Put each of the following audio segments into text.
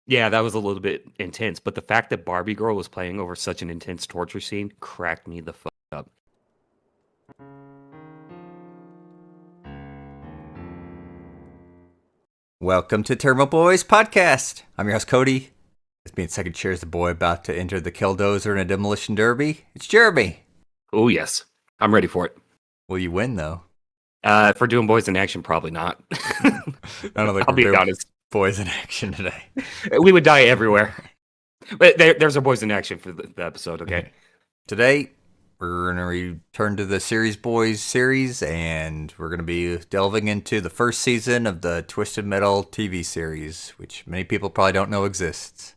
Yeah, that was a little bit intense, but the fact that Barbie Girl was playing over such an intense torture scene cracked me the fuck up. Welcome to Tairimo Boys podcast. I'm your host Cody. It's me in second chair is the boy about to enter the killdozer in a demolition derby. It's Jeremy. Oh yes, I'm ready for it. Will you win though? If we're doing boys in action, probably not. I don't think I'll we're be doing honest. boys in action today. We would die everywhere. But there's our boys in action for the episode, okay? Today we're gonna return to the Series Boys series, and we're gonna be delving into the first season of the Twisted Metal TV series, which many people probably don't know exists.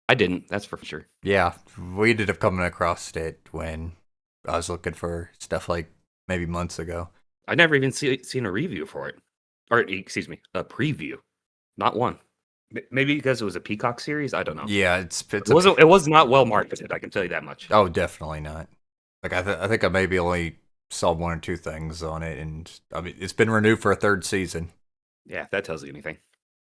I didn't, that's for sure. Yeah, we ended up coming across it when I was looking for stuff like maybe months ago. I never even seen a review for it. Or, excuse me, a preview. Not one. Maybe because it was a Peacock series? I don't know. Yeah, It was not well marketed, I can tell you that much. Oh, definitely not. Like I think I maybe only saw one or two things on it, and I mean it's been renewed for a third season, Yeah, if that tells you anything.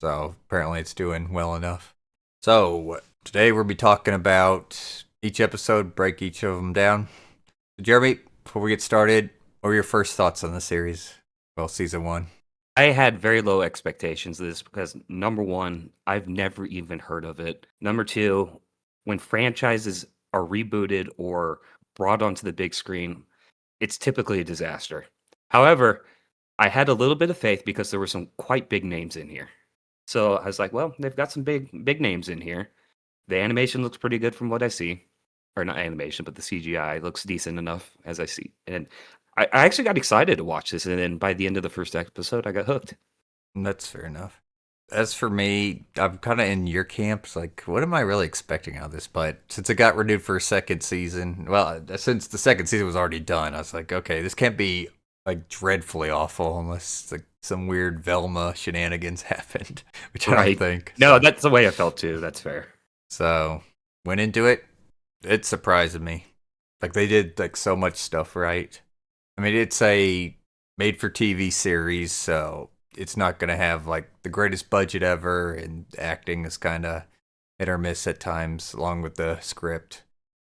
so apparently it's doing well enough. So today we'll be talking about each episode, break each of them down. Jeremy, before we get started, what were your first thoughts on the series? Well, season one. I had very low expectations of this because number one, I've never even heard of it. Number two, when franchises are rebooted or brought onto the big screen, it's typically a disaster. However, I had a little bit of faith because there were some quite big names in here. So I was like, well, they've got some big names in here. The animation looks pretty good from what I see. Or not animation, but the CGI looks decent enough as I see. And I actually got excited to watch this, and then by the end of the first episode, I got hooked. That's fair enough. As for me, I'm kind of in your camp. It's like, what am I really expecting out of this? But since it got renewed for a second season, well, since the second season was already done, I was like, okay, this can't be like dreadfully awful unless like some weird Velma shenanigans happened, which I don't Right. think. No, that's the way I felt too. That's fair. So went into it. It surprised me. Like they did like so much stuff right. I mean, it's a made for TV series, so it's not going to have like the greatest budget ever, and acting is kind of hit or miss at times, along with the script.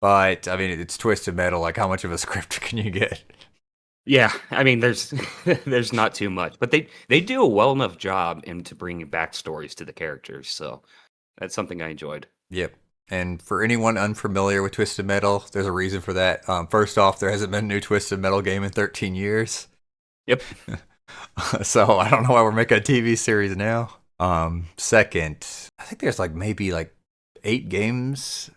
But I mean, it's Twisted Metal. Like, how much of a script can you get? Yeah, I mean, there's there's not too much, but they do a well enough job into bringing backstories to the characters, so that's something I enjoyed. Yep. And for anyone unfamiliar with Twisted Metal, there's a reason for that. First off, there hasn't been a new Twisted Metal game in 13 years. Yep. So I don't know why we're making a TV series now. Second, I think there's like maybe like 8 games.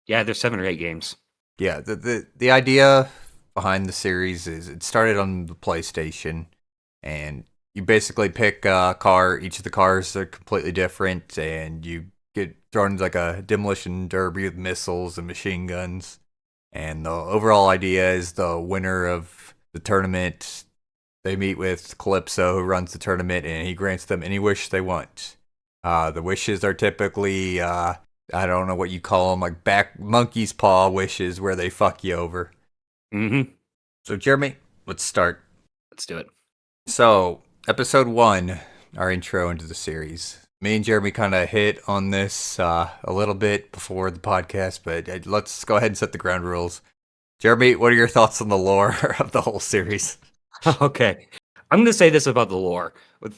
Yeah, there's 7 or 8 games. Yeah, the idea behind the series is it started on the PlayStation, and you basically pick a car. Each of the cars are completely different, and you get thrown into like a demolition derby with missiles and machine guns. And the overall idea is the winner of the tournament, they meet with Calypso, who runs the tournament, and he grants them any wish they want. The wishes are typically, I don't know what you call them, like back monkey's paw wishes, where they fuck you over. Mm-hmm. So, Jeremy, let's start. Let's do it. So, episode 1, our intro into the series. Me and Jeremy kind of hit on this a little bit before the podcast, but let's go ahead and set the ground rules. Jeremy, what are your thoughts on the lore of the whole series? Okay. I'm going to say this about the lore.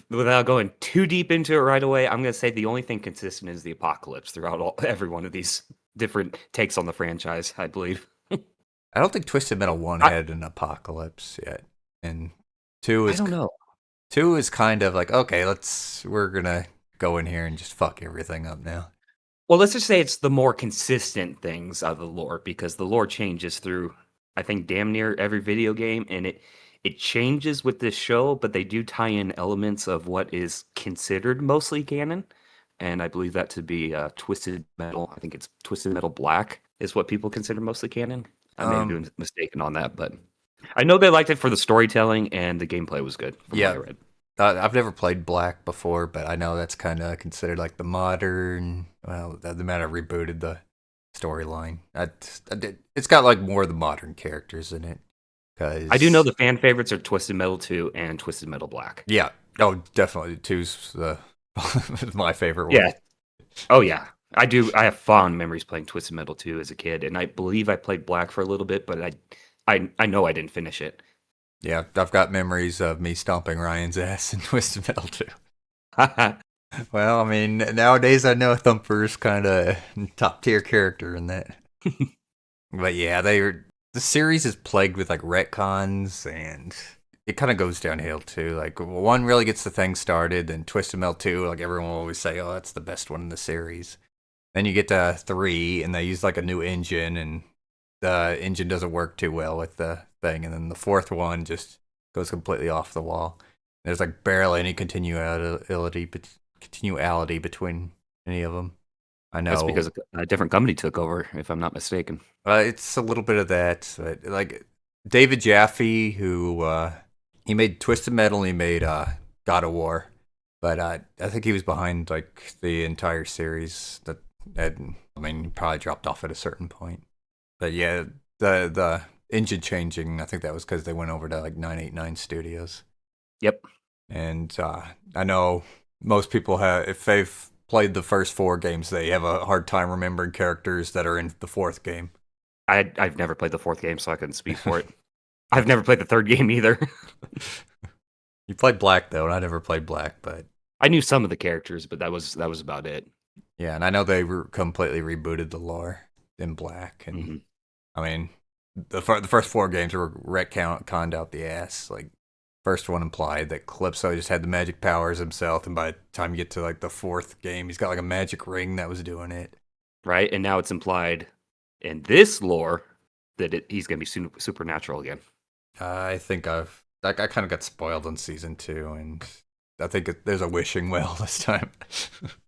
Without going too deep into it right away, I'm going to say the only thing consistent is the apocalypse throughout every one of these different takes on the franchise, I believe. I don't think Twisted Metal 1 had an apocalypse yet. And 2 I is don't know. 2 is kind of like, okay, we're going to go in here and just fuck everything up now. Well, let's just say it's the more consistent things of the lore because the lore changes through, I think, damn near every video game, and it changes with this show, but they do tie in elements of what is considered mostly canon, and I believe that to be Twisted Metal. I think it's Twisted Metal Black is what people consider mostly canon. I may be mistaken on that, but I know they liked it for the storytelling and the gameplay was good from what I read. I've never played Black before, but I know that's kind of considered like the modern. Well, the matter rebooted the storyline. It's got like more of the modern characters in it. Cause I do know the fan favorites are Twisted Metal 2 and Twisted Metal Black. yeah, oh definitely two's my favorite one. Yeah, Oh yeah, I do. I have fond memories playing Twisted Metal 2 as a kid, and I believe I played Black for a little bit, but I know I didn't finish it. Yeah, I've got memories of me stomping Ryan's ass in Twisted Metal too. Well, I mean, nowadays I know Thumper's kind of top tier character in that. But yeah, the series is plagued with like retcons, and it kind of goes downhill too. Like one really gets the thing started, then Twisted Metal 2, like everyone will always say, oh, that's the best one in the series. Then you get to 3, and they use like a new engine, and the engine doesn't work too well with the thing. And then the fourth one just goes completely off the wall. There's like barely any continuality between any of them. I That's know because a different company took over, if I'm not mistaken. it's a little bit of that, but like David Jaffe, who he made Twisted Metal, and he made God of War, but I think he was behind like the entire series. I mean, he probably dropped off at a certain point. But yeah, the engine changing, I think that was because they went over to like 989 Studios. Yep, And I know most people have, if they've played the first 4 games, they have a hard time remembering characters that are in the fourth game. I've never played the fourth game, so I couldn't speak for it. I've never played the third game either. You played Black though, and I never played Black, but I knew some of the characters, but that was about it. yeah, and I know they completely rebooted the lore in Black, and Hmm. I mean, the first 4 games were retconned out the ass. Like, first one implied that Calypso just had the magic powers himself, and by the time you get to like the 4th game, he's got like a magic ring that was doing it. Right, and now it's implied in this lore that he's going to be supernatural again. I think I kind of got spoiled on season 2, and I think there's a wishing well this time.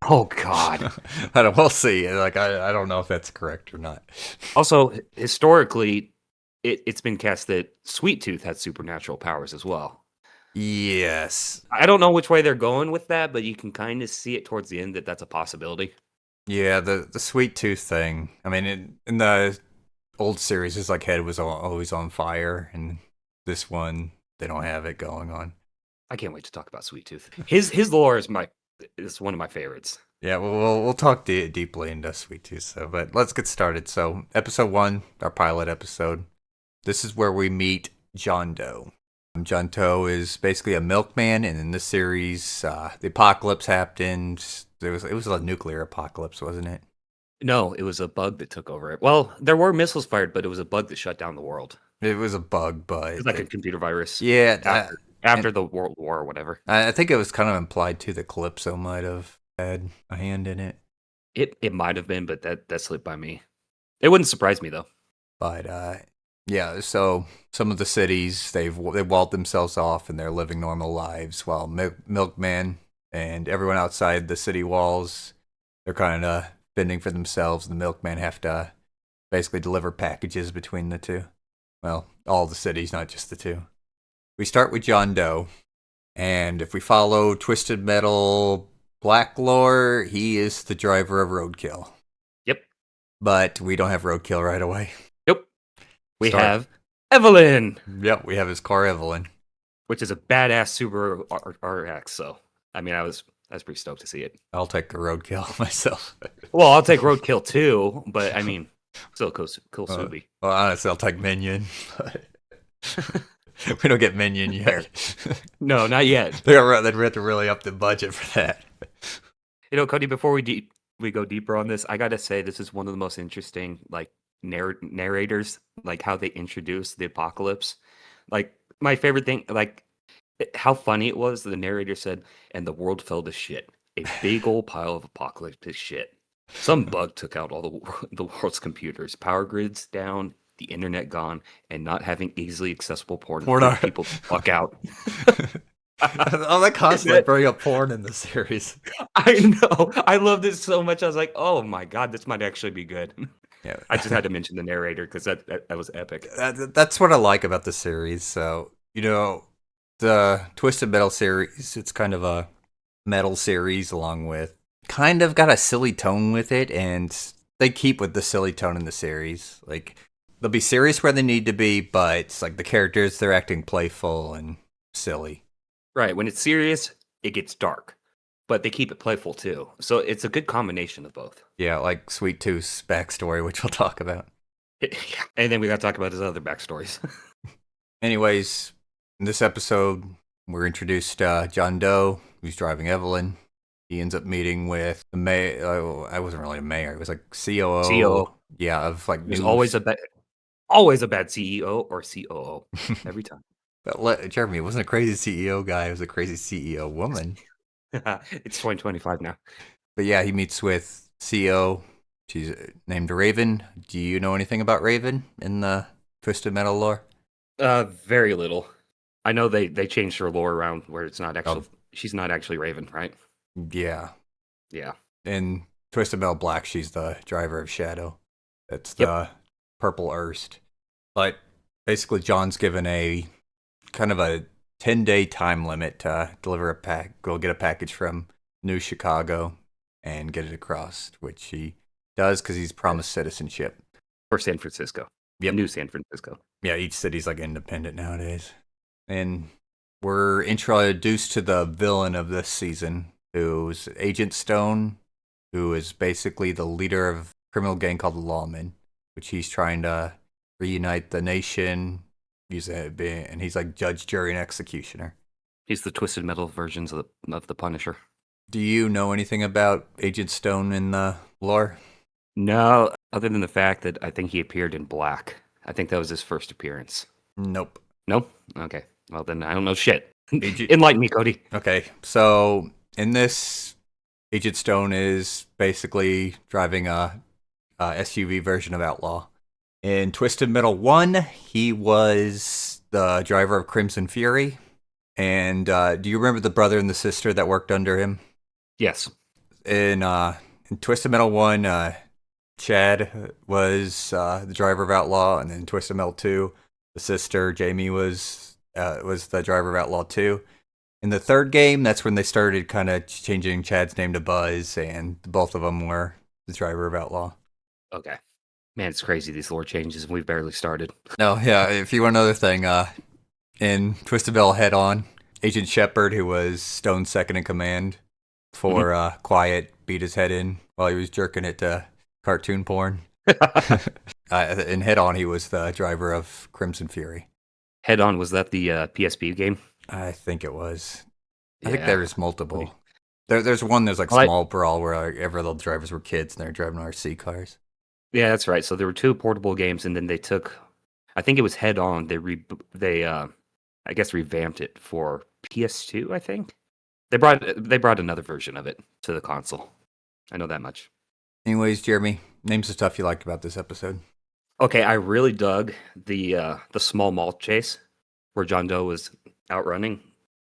Oh God. I don't. We'll see. Like I don't know if that's correct or not. Also, historically, it's been cast that Sweet Tooth has supernatural powers as well. Yes. I don't know which way they're going with that, but you can kind of see it towards the end that that's a possibility. Yeah. The sweet tooth thing. I mean, in the old series, his like head was always on fire, and this one they don't have it going on. I can't wait to talk about Sweet Tooth. His lore is one of my favorites. Yeah, we'll talk deeply into Sweet Tooth, so but let's get started. So, episode 1, our pilot episode. This is where we meet John Doe. John Doe is basically a milkman, and in this series, the apocalypse happened. It was a nuclear apocalypse, wasn't it? No, it was a bug that took over it. Well, there were missiles fired, but it was a bug that shut down the world. It was a bug, It was but like a computer virus yeah, after and the World War or whatever. I think it was kind of implied too that Calypso might have had a hand in it. It might have been, but that slipped by me. It wouldn't surprise me though. But yeah, so some of the cities they walled themselves off and they're living normal lives, while Milkman and everyone outside the city walls they're kind of fending for themselves. And the Milkman have to basically deliver packages between the two. Well, all the cities, not just the two. We start with John Doe, and if we follow Twisted Metal Black lore, he is the driver of Roadkill. Yep. But we don't have Roadkill right away. Nope. We Start. have Evelyn, Yep, we have his car Evelyn. which is a badass Subaru RX. So, I mean, I was pretty stoked to see it. I'll take the Roadkill myself. Well, I'll take Roadkill too, but I mean, still cool Subi. Well, honestly, I'll take Minion. We don't get Minion yet. No, not yet. They'd have to really up the budget for that. You know, Cody, before we go deeper on this, I gotta say this is one of the most interesting like narrators, like how they introduce the apocalypse. Like my favorite thing, like how funny it was. The narrator said, "And the world fell to shit, a big old pile of apocalyptic shit. Some bug took out all the world's computers, power grids down, the internet gone, and not having easily accessible porn freaked people the fuck out." Oh, they constantly bring up porn in the series. I know. I love this so much. I was like, "Oh my god, this might actually be good." Yeah, I just had to mention the narrator because that was epic. that's what I like about the series. So the Twisted Metal series, it's kind of a metal series, along with kind of got a silly tone with it, and they keep with the silly tone in the series. Like they'll be serious where they need to be, but it's like the characters they're acting playful and silly. Right. When it's serious, it gets dark. but they keep it playful too. So it's a good combination of both. Yeah, like Sweet Tooth's backstory, which we'll talk about. And then we got to talk about his other backstories. Anyways, in this episode, we're introduced John Doe, who's driving Evelyn. He ends up meeting with the mayor. I wasn't really a mayor. It was like COO. COO. Yeah, of like There's news. always a bad CEO or COO every time. But Jeremy, it wasn't a crazy CEO guy. It was a crazy CEO woman. It's 2025 now. But yeah, he meets with CEO. She's named Raven. Do you know anything about Raven in the Twisted Metal lore? Very little. I know they changed her lore around where it's not actually she's not actually Raven, right? Yeah. Yeah. In Twisted Metal Black, she's the driver of Shadow. That's the purple Erst. But basically, John's given a kind of a 10-day time limit to deliver go get a package from New Chicago and get it across, which he does because he's promised citizenship. For San Francisco. Yep. New San Francisco. Yeah, each city's like independent nowadays. And we're introduced to the villain of this season, who's Agent Stone, who is basically the leader of a criminal gang called the Lawmen, which he's trying to reunite the nation. And he's like judge, jury, and executioner. He's the Twisted Metal versions of the Punisher. Do you know anything about Agent Stone in the lore? No, other than the fact that I think he appeared in Black. I think that was his first appearance. Nope. Nope? Okay. Well, then I don't know shit. Enlighten me, Cody. Okay. So, in this, Agent Stone is basically driving a SUV version of Outlaw. In Twisted Metal 1, he was the driver of Crimson Fury. And do you remember the brother and the sister that worked under him? Yes. In Twisted Metal 1, Chad was the driver of Outlaw, and then Twisted Metal 2, the sister Jamie was the driver of Outlaw 2. In the third game, that's when they started kind of changing Chad's name to Buzz, and both of them were the driver of Outlaw. Okay. Man, it's crazy, these lore changes, and we've barely started. No, yeah, if you want another thing, in Twisted Metal Head On, Agent Shepard, who was Stone's second in command for Quiet, beat his head in while he was jerking it to cartoon porn. In Head On, he was the driver of Crimson Fury. Head On, was that the PSP game? I think it was. Yeah. I think there's multiple. There's one that's like Small Brawl where like, every little drivers were kids and they're driving RC cars. Yeah, that's right. So there were two portable games, and then they took, I think it was Head On. They I guess revamped it for PS2. I think they brought another version of it to the console. I know that much. Anyways, Jeremy, name some stuff you liked about this episode. Okay, I really dug the small mall chase where John Doe was outrunning.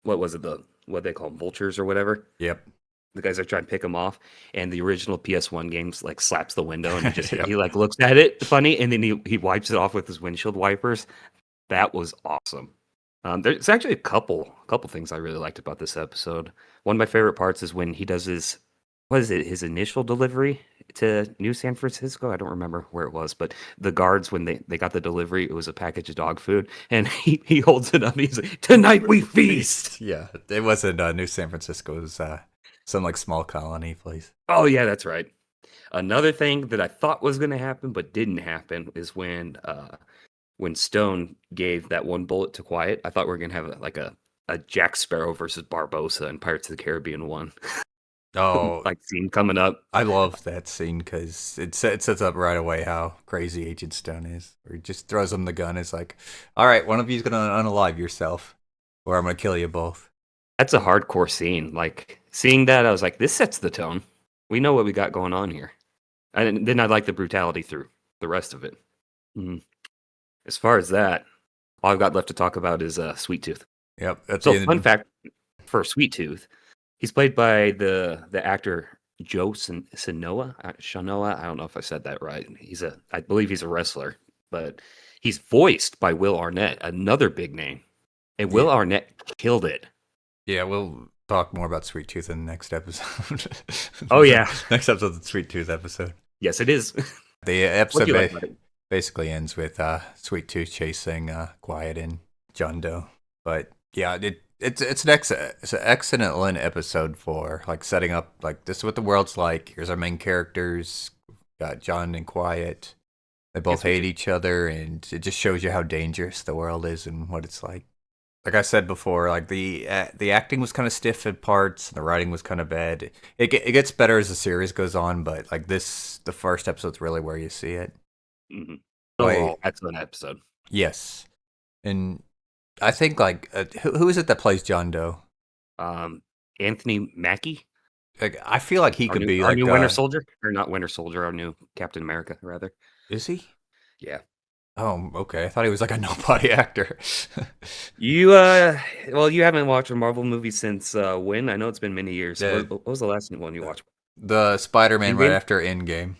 What was it? What they call them, vultures or whatever. Yep. The guys are trying to pick him off, and the original PS1 games like slaps the window and he like looks at it funny, and then he wipes it off with his windshield wipers. That was awesome. There's actually a couple things I really liked about this episode. One of my favorite parts is when he does his initial delivery to New San Francisco. I don't remember where it was, but the guards, when they got the delivery, it was a package of dog food, and he holds it up and he's like, "Tonight we feast." Yeah, it wasn't New San Francisco. It was some like small colony place. Oh yeah, that's right. Another thing that I thought was going to happen but didn't happen is when Stone gave that one bullet to Quiet. I thought we were going to have a Jack Sparrow versus Barbossa in Pirates of the Caribbean 1. Oh, like scene coming up. I love that scene because it sets up right away how crazy Agent Stone is. Where he just throws him the gun. It's like, all right, one of you's going to unalive yourself or I'm going to kill you both. That's a hardcore scene. Like, seeing that, I was like, this sets the tone. We know what we got going on here. And then I like the brutality through the rest of it. Mm-hmm. As far as that, all I've got left to talk about is Sweet Tooth. Yep. So, fun fact for Sweet Tooth, he's played by the actor Joe Shanoa. I don't know if I said that right. I believe he's a wrestler, but he's voiced by Will Arnett, another big name. And Will Arnett killed it. Yeah, we'll talk more about Sweet Tooth in the next episode. Oh, yeah. Next episode's the Sweet Tooth episode. Yes, it is. The episode basically ends with Sweet Tooth chasing Quiet and John Doe. But yeah, it's an excellent episode for like setting up like this is what the world's like. Here's our main characters. Got John and Quiet. They both Yes, we hate do. each other, and it just shows you how dangerous the world is and what it's like. Like I said before, like the acting was kind of stiff at parts, and the writing was kind of bad. It gets better as the series goes on, but like the first episode's really where you see it. Hmm. Wait, Overall, excellent episode. yes, and I think like who is it that plays John Doe? Um, Anthony Mackie, Like I feel like he our could new be our like new Winter Soldier, or not Winter Soldier, our new Captain America, rather. is he? Yeah. Oh, okay. I thought he was like a nobody actor. You well, you haven't watched a Marvel movie since when? I know it's been many years. the What was the last one you watched? the Spider-Man right Endgame? after Endgame,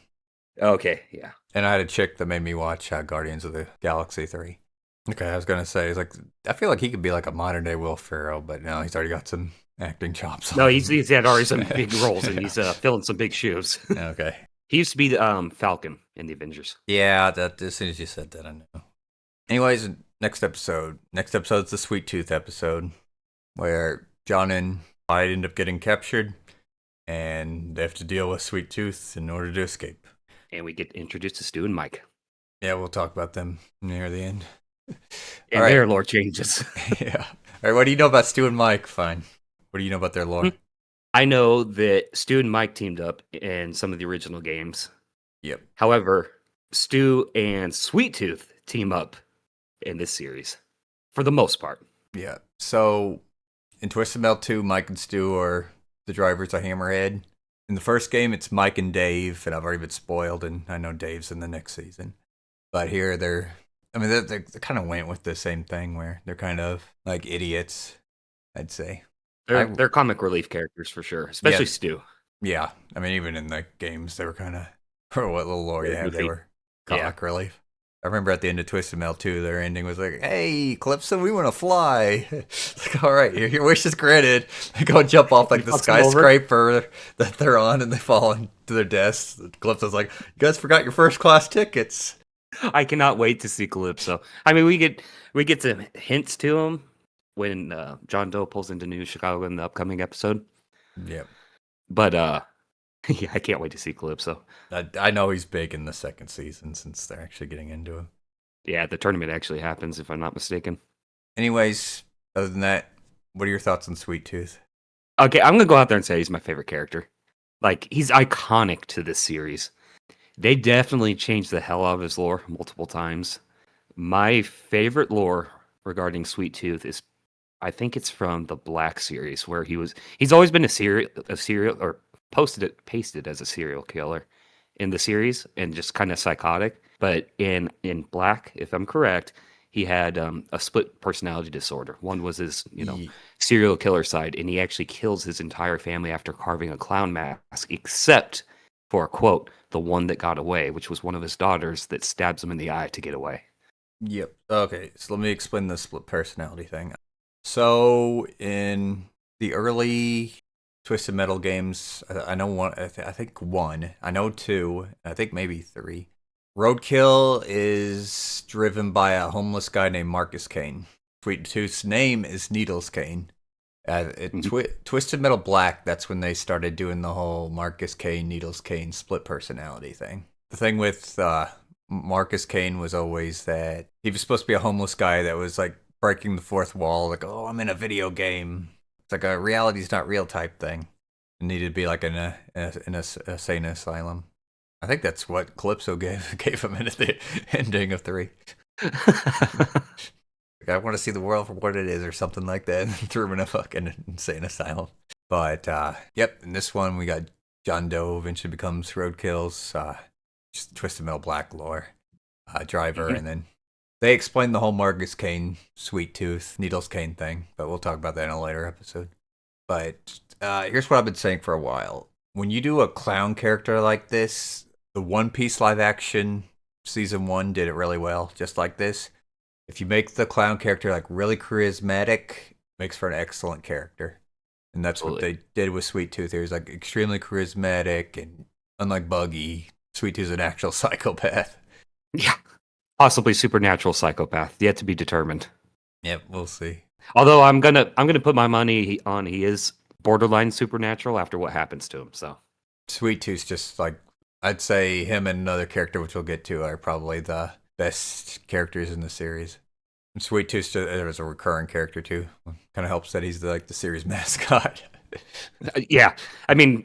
Okay, yeah. and I had a chick that made me watch Guardians of the Galaxy 3. Okay, I was gonna say, it's like I feel like he could be like a modern day Will Ferrell, but no, he's already got some acting chops. No, On he's had already some big roles, and Yeah. he's filling some big shoes. Okay. He used to be the Falcon in the Avengers. Yeah, that as soon as you said that, I know. Anyways, next episode. Next episode's the Sweet Tooth episode, where John and Clyde end up getting captured, and they have to deal with Sweet Tooth in order to escape. And we get introduced to Stu and Mike. Yeah, we'll talk about them near the end. And All right. their lore changes. Yeah. All right. What do you know about Stu and Mike? Fine. What do you know about their lore? I know that Stu and Mike teamed up in some of the original games. Yep. However, Stu and Sweet Tooth team up in this series for the most part. Yeah. So in Twisted Metal 2, Mike and Stu are the drivers of Hammerhead. In the first game, it's Mike and Dave, and I've already been spoiled, and I know Dave's in the next season. But here, they kind of went with the same thing where they're kind of like idiots, I'd say. They're comic relief characters for sure, especially Stu. Yeah. I mean, even in the games, they were kind of, for what little lore you have, they were comic relief. I remember at the end of Twisted Metal 2, their ending was like, hey, Calypso, we want to fly. It's like, all right, your wish is granted. They go jump off like the skyscraper that they're on, and they fall into their deaths. Calypso's like, you guys forgot your first class tickets. I cannot wait to see Calypso. I mean, we get some hints to him when John Doe pulls into New Chicago in the upcoming episode. Yep. But yeah, I can't wait to see Calypso. I know he's big in the second season since they're actually getting into him. Yeah, the tournament actually happens, if I'm not mistaken. Anyways, other than that, what are your thoughts on Sweet Tooth? Okay, I'm gonna go out there and say he's my favorite character. Like, he's iconic to this series. They definitely changed the hell out of his lore multiple times. My favorite lore regarding Sweet Tooth is, I think it's from the Black series, where he's always been a serial or pasted as a serial killer in the series, and just kind of psychotic. But in Black, if I'm correct, he had a split personality disorder. One was his serial killer side, and he actually kills his entire family after carving a clown mask, except for, quote, the one that got away, which was one of his daughters that stabs him in the eye to get away. Yep. Okay, so let me explain the split personality thing. So in the early Twisted Metal games, I know one. I think one. I know two. I think maybe three. Roadkill is driven by a homeless guy named Marcus Kane. Sweet Tooth's name is Needles Kane. Twisted Metal Black, that's when they started doing the whole Marcus Kane, Needles Kane split personality thing. The thing with Marcus Kane was always that he was supposed to be a homeless guy that was like breaking the fourth wall, like, oh, I'm in a video game. It's like a reality's not real type thing. It needed to be like in a sane asylum. I think that's what Calypso gave him in the ending of 3. Like, I want to see the world for what it is, or something like that, and threw him in a fucking insane asylum. But yep, in this one we got John Doe eventually becomes Roadkill's just Twisted Metal Black lore driver, and then they explain the whole Marcus Kane, Sweet Tooth, Needles Kane thing, but we'll talk about that in a later episode. But here's what I've been saying for a while. When you do a clown character like this, the One Piece live action season 1 did it really well, just like this. If you make the clown character like really charismatic, makes for an excellent character. And that's what they did with Sweet Tooth. He was like extremely charismatic, and unlike Buggy, Sweet Tooth's an actual psychopath. Yeah. Possibly supernatural psychopath, yet to be determined. Yep, we'll see. Although I'm gonna put my money on he is borderline supernatural after what happens to him. So Sweet Tooth's just like, I'd say him and another character, which we'll get to, are probably the best characters in the series. And Sweet Tooth is a recurring character too. Kind of helps that he's like the series mascot. yeah, I mean,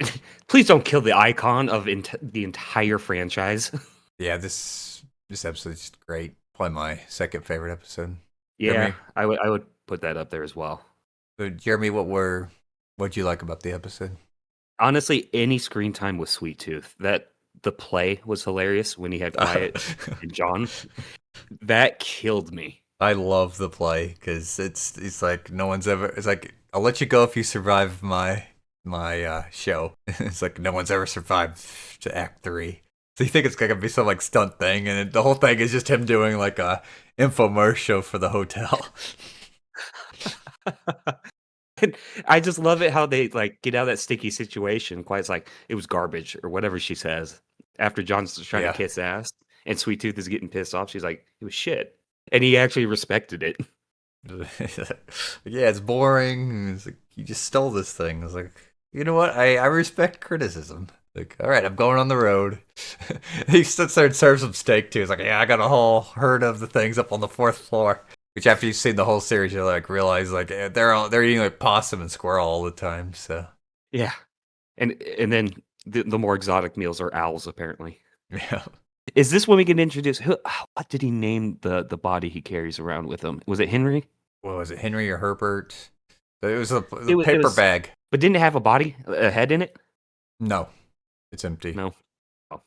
please don't kill the icon of the entire franchise. Yeah, this episode's just great. Probably my second favorite episode. Yeah, Jeremy, I would put that up there as well. so Jeremy, what'd you like about the episode? Honestly, any screen time with Sweet Tooth. That the play was hilarious when he had Quiet and John. That killed me. I love the play because it's like no one's ever. It's like I'll let you go if you survive my show. It's like no one's ever survived to Act 3. So you think it's gonna be some like stunt thing, and the whole thing is just him doing like a infomercial for the hotel. And I just love it how they like get out of that sticky situation. Quiet's like it was garbage or whatever she says after John's trying Yeah. to kiss ass, and Sweet Tooth is getting pissed off. She's like it was shit, and he actually respected it. Yeah, it's boring. It's like you just stole this thing. It's like, you know what? I respect criticism. Like, all right, I'm going on the road. He sits there and serves some steak too. It's like, yeah, I got a whole herd of the things up on the 4th floor. Which after you've seen the whole series, you like realize like they're eating like possum and squirrel all the time. So Yeah, and then the more exotic meals are owls apparently. yeah, Is this when we get introduced? What did he name the body he carries around with him? Was it Henry? what was it, Henry or Herbert? It was a It paper was, bag. but didn't it have a body, a head in it? No, it's empty. No. Oh,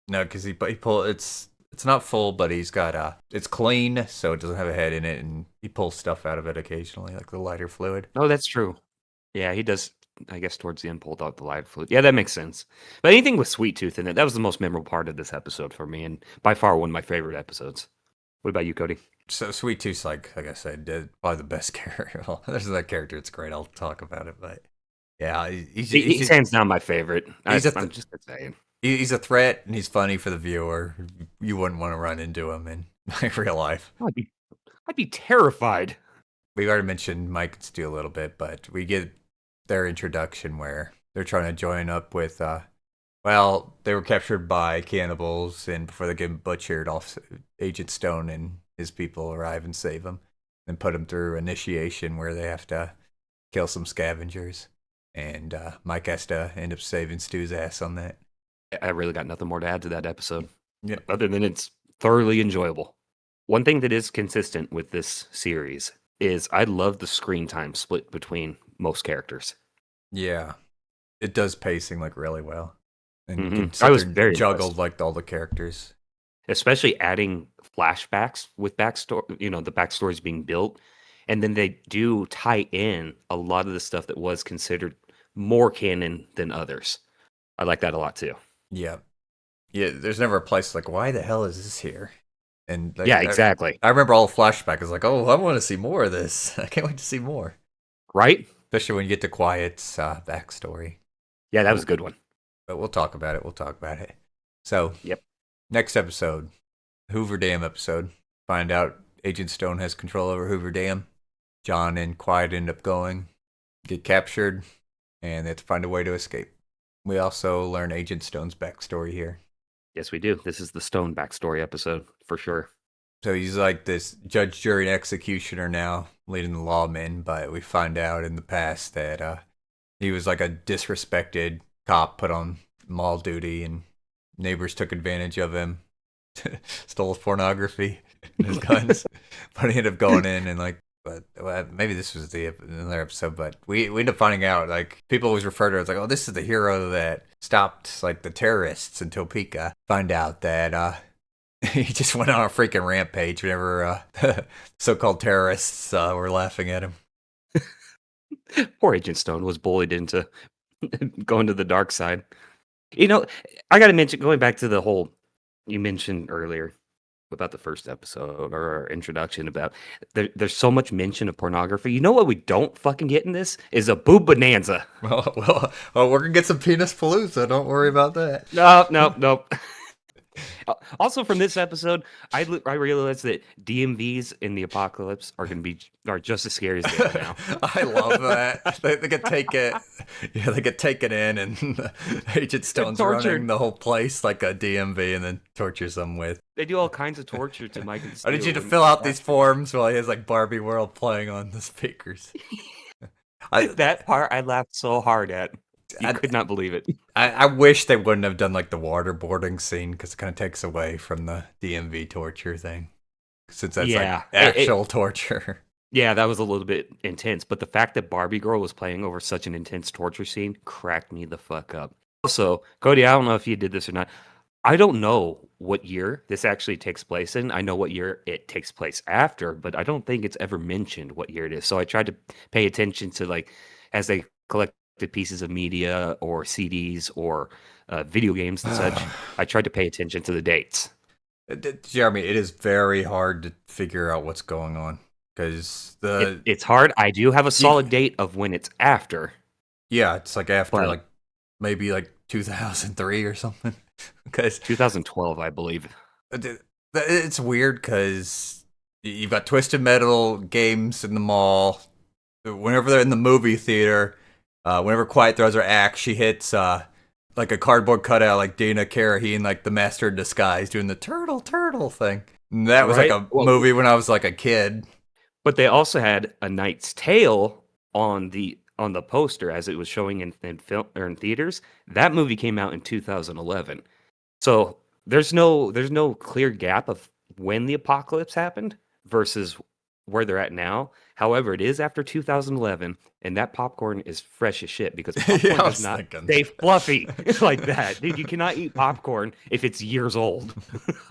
No, because he pull it's not full, but he's got it's clean, so it doesn't have a head in it, and he pulls stuff out of it occasionally, like the lighter fluid. no, that's true. Yeah, he does. I guess towards the end pulled out the light fluid. Yeah, that makes sense. But anything with Sweet Tooth in it, that was the most memorable part of this episode for me, and by far one of my favorite episodes. What about you, Cody? So Sweet Tooth's like I said, probably the best character. Well, there's that character. It's great. I'll talk about it, but yeah, He's hands down my favorite. he's I'm just saying. he's a threat, and he's funny for the viewer. You wouldn't want to run into him in real life. I'd be terrified. We've already mentioned Mike and Stu a little bit, but we get their introduction where they're trying to join up with well, they were captured by cannibals, and before they get butchered, off Agent Stone and his people arrive and save them, and put them through initiation where they have to kill some scavengers, and Mike has to end up saving Stu's ass on that. I really got nothing more to add to that episode. Yeah, Other than it's thoroughly enjoyable. One thing that is consistent with this series is I love the screen time split between most characters. yeah, it does pacing like really well, and you Mhm. can I sit was there and very juggle impressed. like all the characters. Especially adding flashbacks with backstory, the backstories being built. And then they do tie in a lot of the stuff that was considered more canon than others. I like that a lot too. Yeah, yeah. There's never a place like, why the hell is this here? And like, Yeah, exactly. I remember all the flashback. I was like, oh, I want to see more of this. I can't wait to see more. Right? Especially when you get to Quiet's backstory. Yeah, that was a good one. But we'll talk about it. We'll talk about it. So, Yep. next episode, Hoover Dam episode. Find out Agent Stone has control over Hoover Dam. John and Quiet end up going, get captured, and they have to find a way to escape. We also learn Agent Stone's backstory here. Yes, we do. This is the Stone backstory episode for sure. So he's like this judge, jury, and executioner now, leading the lawmen, but we find out in the past that he was like a disrespected cop put on mall duty, and neighbors took advantage of him, stole his pornography and his guns, but he ended up going in and like, but well, maybe this was another episode, but we end up finding out like people always refer to it as like, oh, this is the hero that stopped like the terrorists in Topeka. Find out that he just went on a freaking rampage whenever so-called terrorists were laughing at him. Poor Agent Stone was bullied into going to the dark side. I got to mention, going back to the whole you mentioned earlier about the first episode or our introduction about there's so much mention of pornography. You know what we don't fucking get in this is a boob bonanza. Well, we're gonna get some penis palooza. Don't worry about that. No. Also, from this episode, I realized that DMVs in the apocalypse are just as scary as they are now. I love that. They get taken, yeah, they get taken in, and Agent They're Stone's running tortured. the whole place like a DMV, and then tortures them with. They do all kinds of torture to Mike and I need you Stu, to and fill out these after forms while he has like Barbie World playing on the speakers. I, that part, I laughed so hard at. You I, could not believe it. I wish they wouldn't have done like the waterboarding scene because it kind of takes away from the DMV torture thing, since that's like Yeah, actual torture. yeah, that was a little bit intense. But the fact that Barbie Girl was playing over such an intense torture scene cracked me the fuck up. Also, Cody, I don't know if you did this or not. I don't know what year this actually takes place in. I know what year it takes place after, but I don't think it's ever mentioned what year it is. So I tried to pay attention to like as they collected pieces of media or CDs or video games and such. I tried to pay attention to the dates. Jeremy, it is very hard to figure out what's going on because It's hard. I do have a you, solid date of when it's after, yeah, it's like after but like maybe like 2003 or something. Because 2012, I believe. it's weird because you've got Twisted Metal games in the mall. Whenever they're in the movie theater, whenever Quiet throws her axe, she hits like a cardboard cutout like Dana Carahine, like the Master of Disguise, doing the turtle thing. And that was like Right? a Well, movie when I was like a kid. but they also had A Knight's Tale on the poster as it was showing in film or in theaters. That movie came out in 2011. So there's no clear gap of when the apocalypse happened versus where they're at now. However, it is after 2011, and that popcorn is fresh as shit because Yeah, popcorn I does was not thinking. stay fluffy like that. Dude, you cannot eat popcorn if it's years old.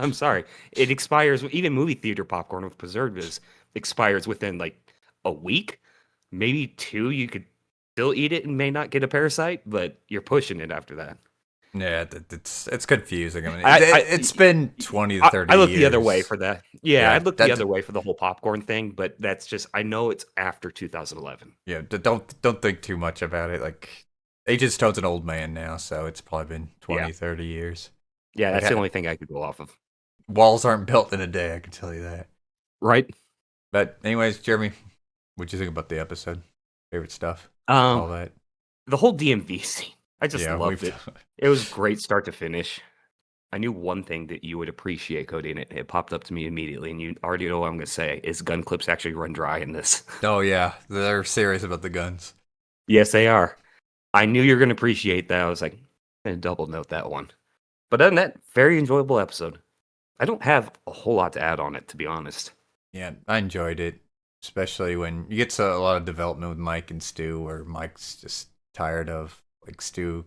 I'm sorry. It expires, even movie theater popcorn with preservatives expires within like a week, maybe two. You could still eat it and may not get a parasite, but you're pushing it after that. Yeah, it's confusing. I mean, I it's been 20 to I 30 look the other way years. for that. Yeah, I Yeah, look the other way for the whole popcorn thing, but that's just I know it's after 2011. yeah. Don't think too much about it. Like, Agent Stone's an old man now, so it's probably been Yeah. 20, 30 years. Yeah, Like, that's the only thing I could go off of. walls aren't built in a day. I can tell you that. Right? But anyways, Jeremy, what'd you think about the episode? Favorite stuff? Um, All that. the whole DMV scene. I just Yeah, loved it. It was great start to finish. I knew one thing that you would appreciate, Cody, and it popped up to me immediately, and you already know what I'm going to say, is gun clips actually run dry in this. Oh yeah, they're serious about the guns. Yes, they are. I knew you were going to appreciate that. I was like, I'm going to double note that one. But other than that, very enjoyable episode. I don't have a whole lot to add on it, to be honest. Yeah, I enjoyed it, especially when you get to a lot of development with Mike and Stu, where Mike's just tired of like Stu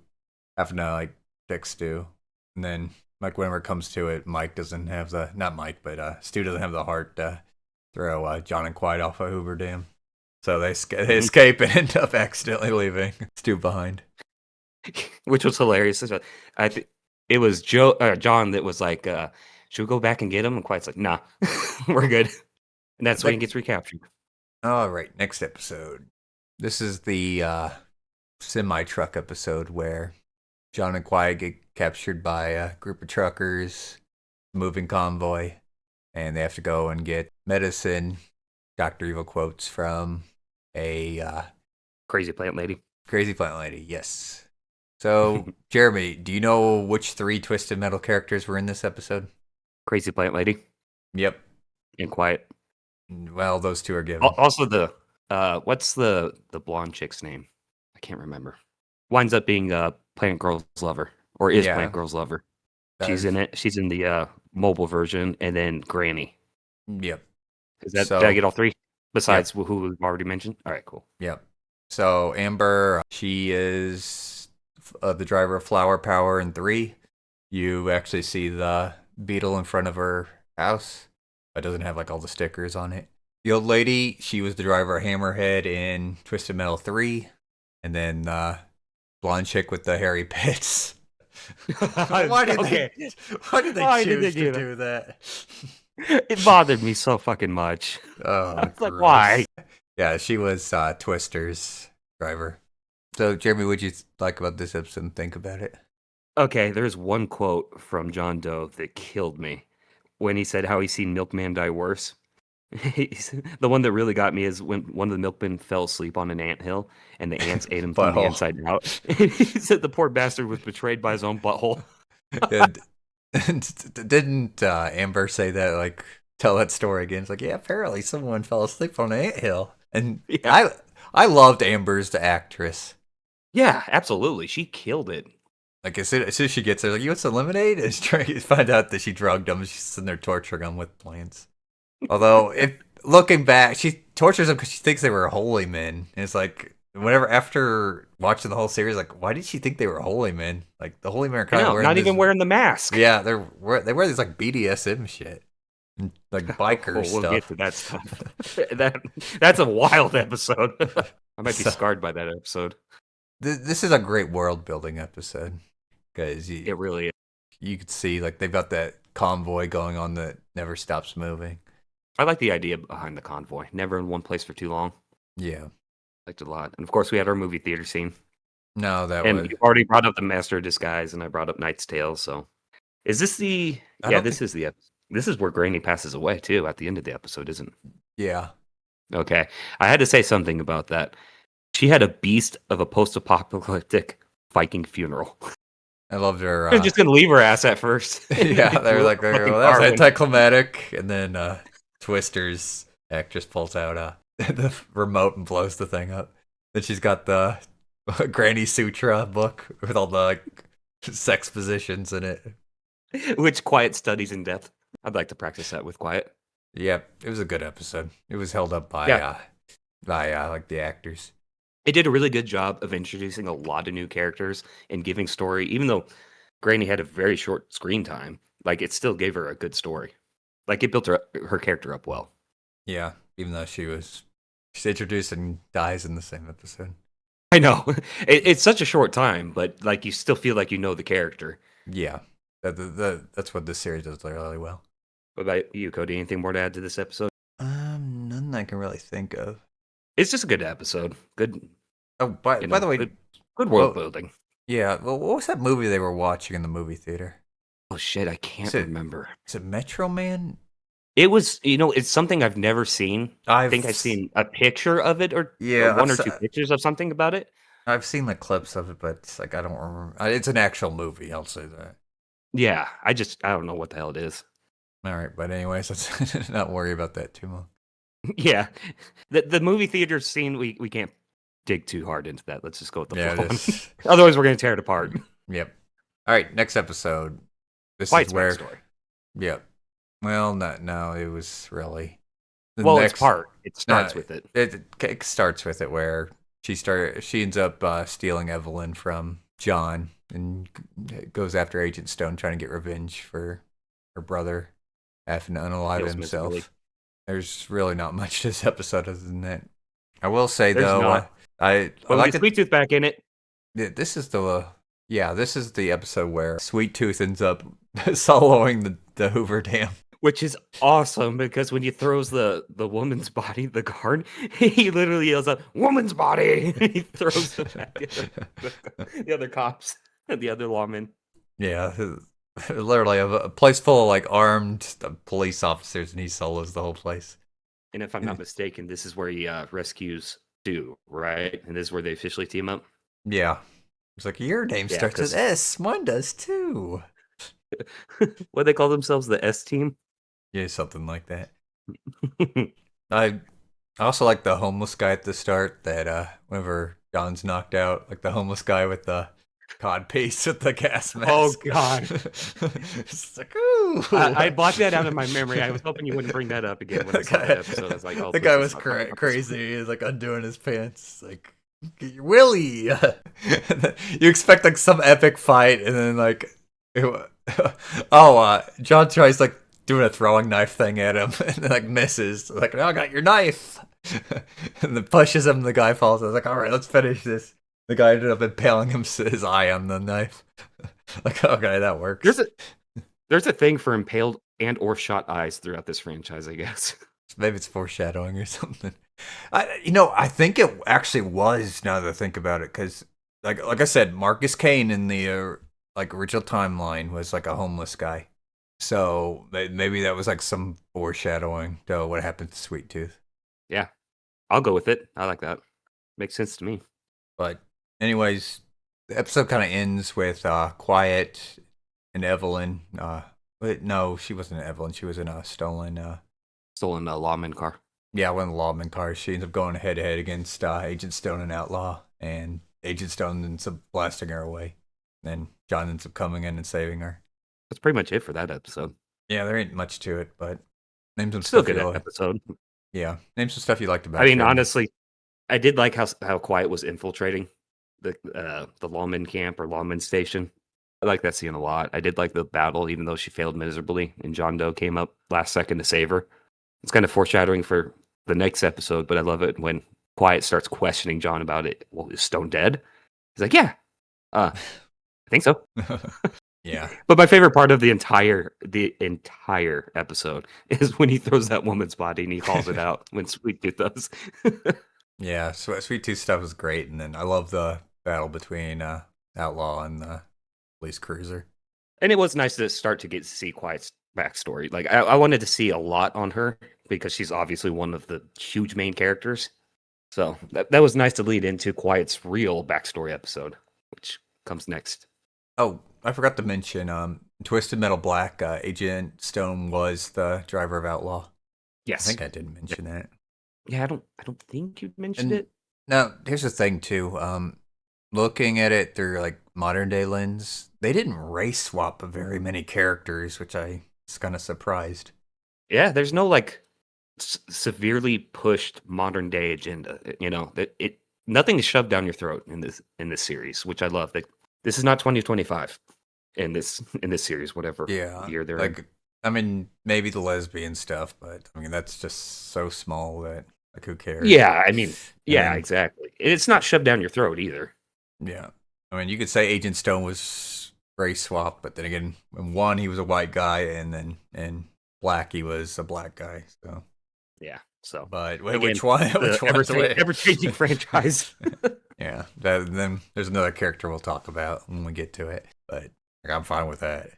having to like fix Stu, and then like whenever it comes to it, Mike doesn't have the not Mike, but Stu doesn't have the heart to throw John and Quiet off a Hoover Dam, so they escape and end up accidentally leaving Stu behind. Which was hilarious. I think it was John that was like, should we go back and get him? And Quiet's like, nah, we're good. And that's when he gets recaptured. All right, next episode. This is the semi truck episode where John and Quiet get captured by a group of truckers, moving convoy, and they have to go and get medicine, Dr. Evil quotes from a Crazy plant lady. crazy plant lady. Yes. So, Jeremy, do you know which three Twisted Metal characters were in this episode? Crazy plant lady Yep. and Quiet. Well, those two are given. Also what's the blonde chick's name? I can't remember. Winds up being Plant Girl's lover, or is Yeah. Plant Girl's lover. That She's is- in it. She's in the mobile version, and then Granny. Yep. Did I get all three? Besides who we've already mentioned? All right, cool. Yep. So Amber, she is the driver of Flower Power in 3. You actually see the beetle in front of her house. It doesn't have like all the stickers on it. The old lady, she was the driver of Hammerhead in Twisted Metal 3. And then blonde chick with the hairy pits. Why did Okay. they choose to do that? It bothered me so fucking much. Oh, I was like, gross. why? Yeah, she was Twister's driver. So, Jeremy, what'd you like about this episode and think about it? Okay, there's one quote from John Doe that killed me when he said how he's seen milkman die worse. The one that really got me is when one of the milkmen fell asleep on an anthill and the ants ate him from the Butthole. inside out. He said the poor bastard was betrayed by his own butthole. And, didn't Amber say that, like, tell that story again? It's like, yeah, apparently someone fell asleep on an anthill. And Yeah. I loved Amber as the actress. Yeah, absolutely. She killed it. Like, as soon as she gets there, like, you want some lemonade? And she's trying to find out that she drugged him. She's sitting there torturing him with plants. Although, if looking back, she tortures them because she thinks they were holy men. And it's like, whenever after watching the whole series, like, why did she think they were holy men? Like, the holy men are kind of No, wearing not this, even wearing the mask. yeah, they wear these like BDSM shit, and, like biker We'll stuff. get to that stuff. That's a wild episode. I might be So- scarred by that episode. This is a great world building episode because It really is. you could see like they've got that convoy going on that never stops moving. I like the idea behind the convoy. Never in one place for too long. Yeah. Liked it a lot. And of course, we had our movie theater scene. No, that And was. you already brought up the Master of Disguise, and I brought up Knight's Tale. So, is this the? I Yeah, don't this is the. This is where Granny passes away too at the end of the episode, isn't it? Yeah. Okay, I had to say something about that. She had a beast of a post-apocalyptic Viking funeral. I loved her. I was just gonna leave her ass at first. Yeah, they were like, Fucking well, that was Darwin. anticlimactic. And then Twister's actress pulls out the remote and blows the thing up. Then she's got the Granny Sutra book with all the like sex positions in it. Which Quiet studies in depth. I'd like to practice that with Quiet. Yeah, it was a good episode. It was held up by Yeah. like the actors. It did a really good job of introducing a lot of new characters and giving story. Even though Granny had a very short screen time, like it still gave her a good story. Like it built her character up well. Yeah, even though she's introduced and dies in the same episode. I know it's such a short time, but like you still feel like you know the character. Yeah, that's what this series does really well. What about you, Cody? Anything more to add to this episode? None I can really think of. It's just a good episode. Good. Oh, by the way, good world building. Yeah. Well, what was that movie they were watching in the movie theater? Oh shit, I can't remember. Is it Metro Man? It was, it's something I've never seen. I think I've seen a picture of it or one or two pictures of something about it. I've seen the clips of it, but it's like I don't remember. It's an actual movie, I'll say that. Yeah, I don't know what the hell it is. All right, but anyways, let's not worry about that too much. Yeah, the movie theater scene, we can't dig too hard into that. Let's just go with the flow. Otherwise, we're going to tear it apart. Yep. All right, next episode. This White's is where. story. Yep. Well, no, it was really. It's part. It starts with it. It starts with it where she ends up stealing Evelyn from John and goes after Agent Stone, trying to get revenge for her brother having to unalive himself. Miserably. There's really not much to this episode other than that. I will say though, I like Sweet Tooth back in it. This is the episode where Sweet Tooth ends up soloing the Hoover Dam. Which is awesome because when he throws the woman's body, the guard, he literally yells out, "Woman's body!" He throws it at the other cops and the other lawmen. Yeah, literally a place full of like armed police officers, and he solos the whole place. And if I'm not mistaken, this is where he rescues Stu, right? And this is where they officially team up. Yeah, it's like your name starts with S. Mine does too. What they call themselves, the S team? Yeah, something like that. I also like the homeless guy at the start. That whenever John's knocked out, like the homeless guy with the cod paste with the gas mask. Oh god! It's like, ooh. I blocked that out of my memory. I was hoping you wouldn't bring that up again when I saw that episode. I was like, oh, the guy was crazy. He was like undoing his pants, like Willie. You expect like some epic fight, and then like, John tries like doing a throwing knife thing at him, and then, like misses. Like, oh, I got your knife, and then pushes him. The guy falls. I was like, all right, let's finish this. The guy ended up impaling his eye on the knife. Like, okay, that works. There's a thing for impaled and or shot eyes throughout this franchise, I guess. Maybe it's foreshadowing or something. I think it actually was. Now that I think about it, because like I said, Marcus Kane in the like original timeline was like a homeless guy. So maybe that was like some foreshadowing to what happened to Sweet Tooth. Yeah, I'll go with it. I like that. Makes sense to me. But anyways, the episode kind of ends with Quiet and Evelyn. But no, she wasn't in Evelyn. She was in a stolen. Stolen a lawman car. Yeah, one of the lawman cars. She ends up going head to head against Agent Stone and Outlaw, and Agent Stone ends up blasting her away. Then John ends up coming in and saving her. That's pretty much it for that episode. Yeah, there ain't much to it, but name some Still stuff good you like. episode. Yeah, name some stuff you liked about I it. mean, Jeremy. honestly, I did like how Quiet was infiltrating the lawman camp or lawman station. I like that scene a lot. I did like the battle, even though she failed miserably, and John Doe came up last second to save her. It's kind of foreshadowing for the next episode, but I love it when Quiet starts questioning John about it. Well, is Stone dead? He's like, yeah, I think so. Yeah. But my favorite part of the entire episode is when he throws that woman's body and he calls it out when Sweet Tooth does. Yeah, Sweet Tooth stuff is great, and then I love the battle between Outlaw and the police cruiser. And it was nice to start to get to see Quiet's backstory. Like I wanted to see a lot on her because she's obviously one of the huge main characters. So that was nice to lead into Quiet's real backstory episode, which comes next. Oh, I forgot to mention, Twisted Metal Black, Agent Stone was the driver of Outlaw. Yes. I think I did mention that. Yeah, I don't think you mentioned it. Now, here's the thing too. Looking at it through like modern day lens, they didn't race swap very many characters, which I was kind of surprised. Yeah, there's no like severely pushed modern day agenda. You know, that nothing is shoved down your throat in this series, which I love. That this is not 2025 in this series, whatever year they're in. I mean, maybe the lesbian stuff, but I mean that's just so small that like who cares? Yeah, I mean, then, exactly. It's not shoved down your throat either. Yeah, I mean, you could say Agent Stone was race swap, but then again, in one he was a white guy, and then in Black he was a black guy. So yeah, so but again, which one? Which one's ever changing franchise? Yeah, then there's another character we'll talk about when we get to it, but I'm fine with that.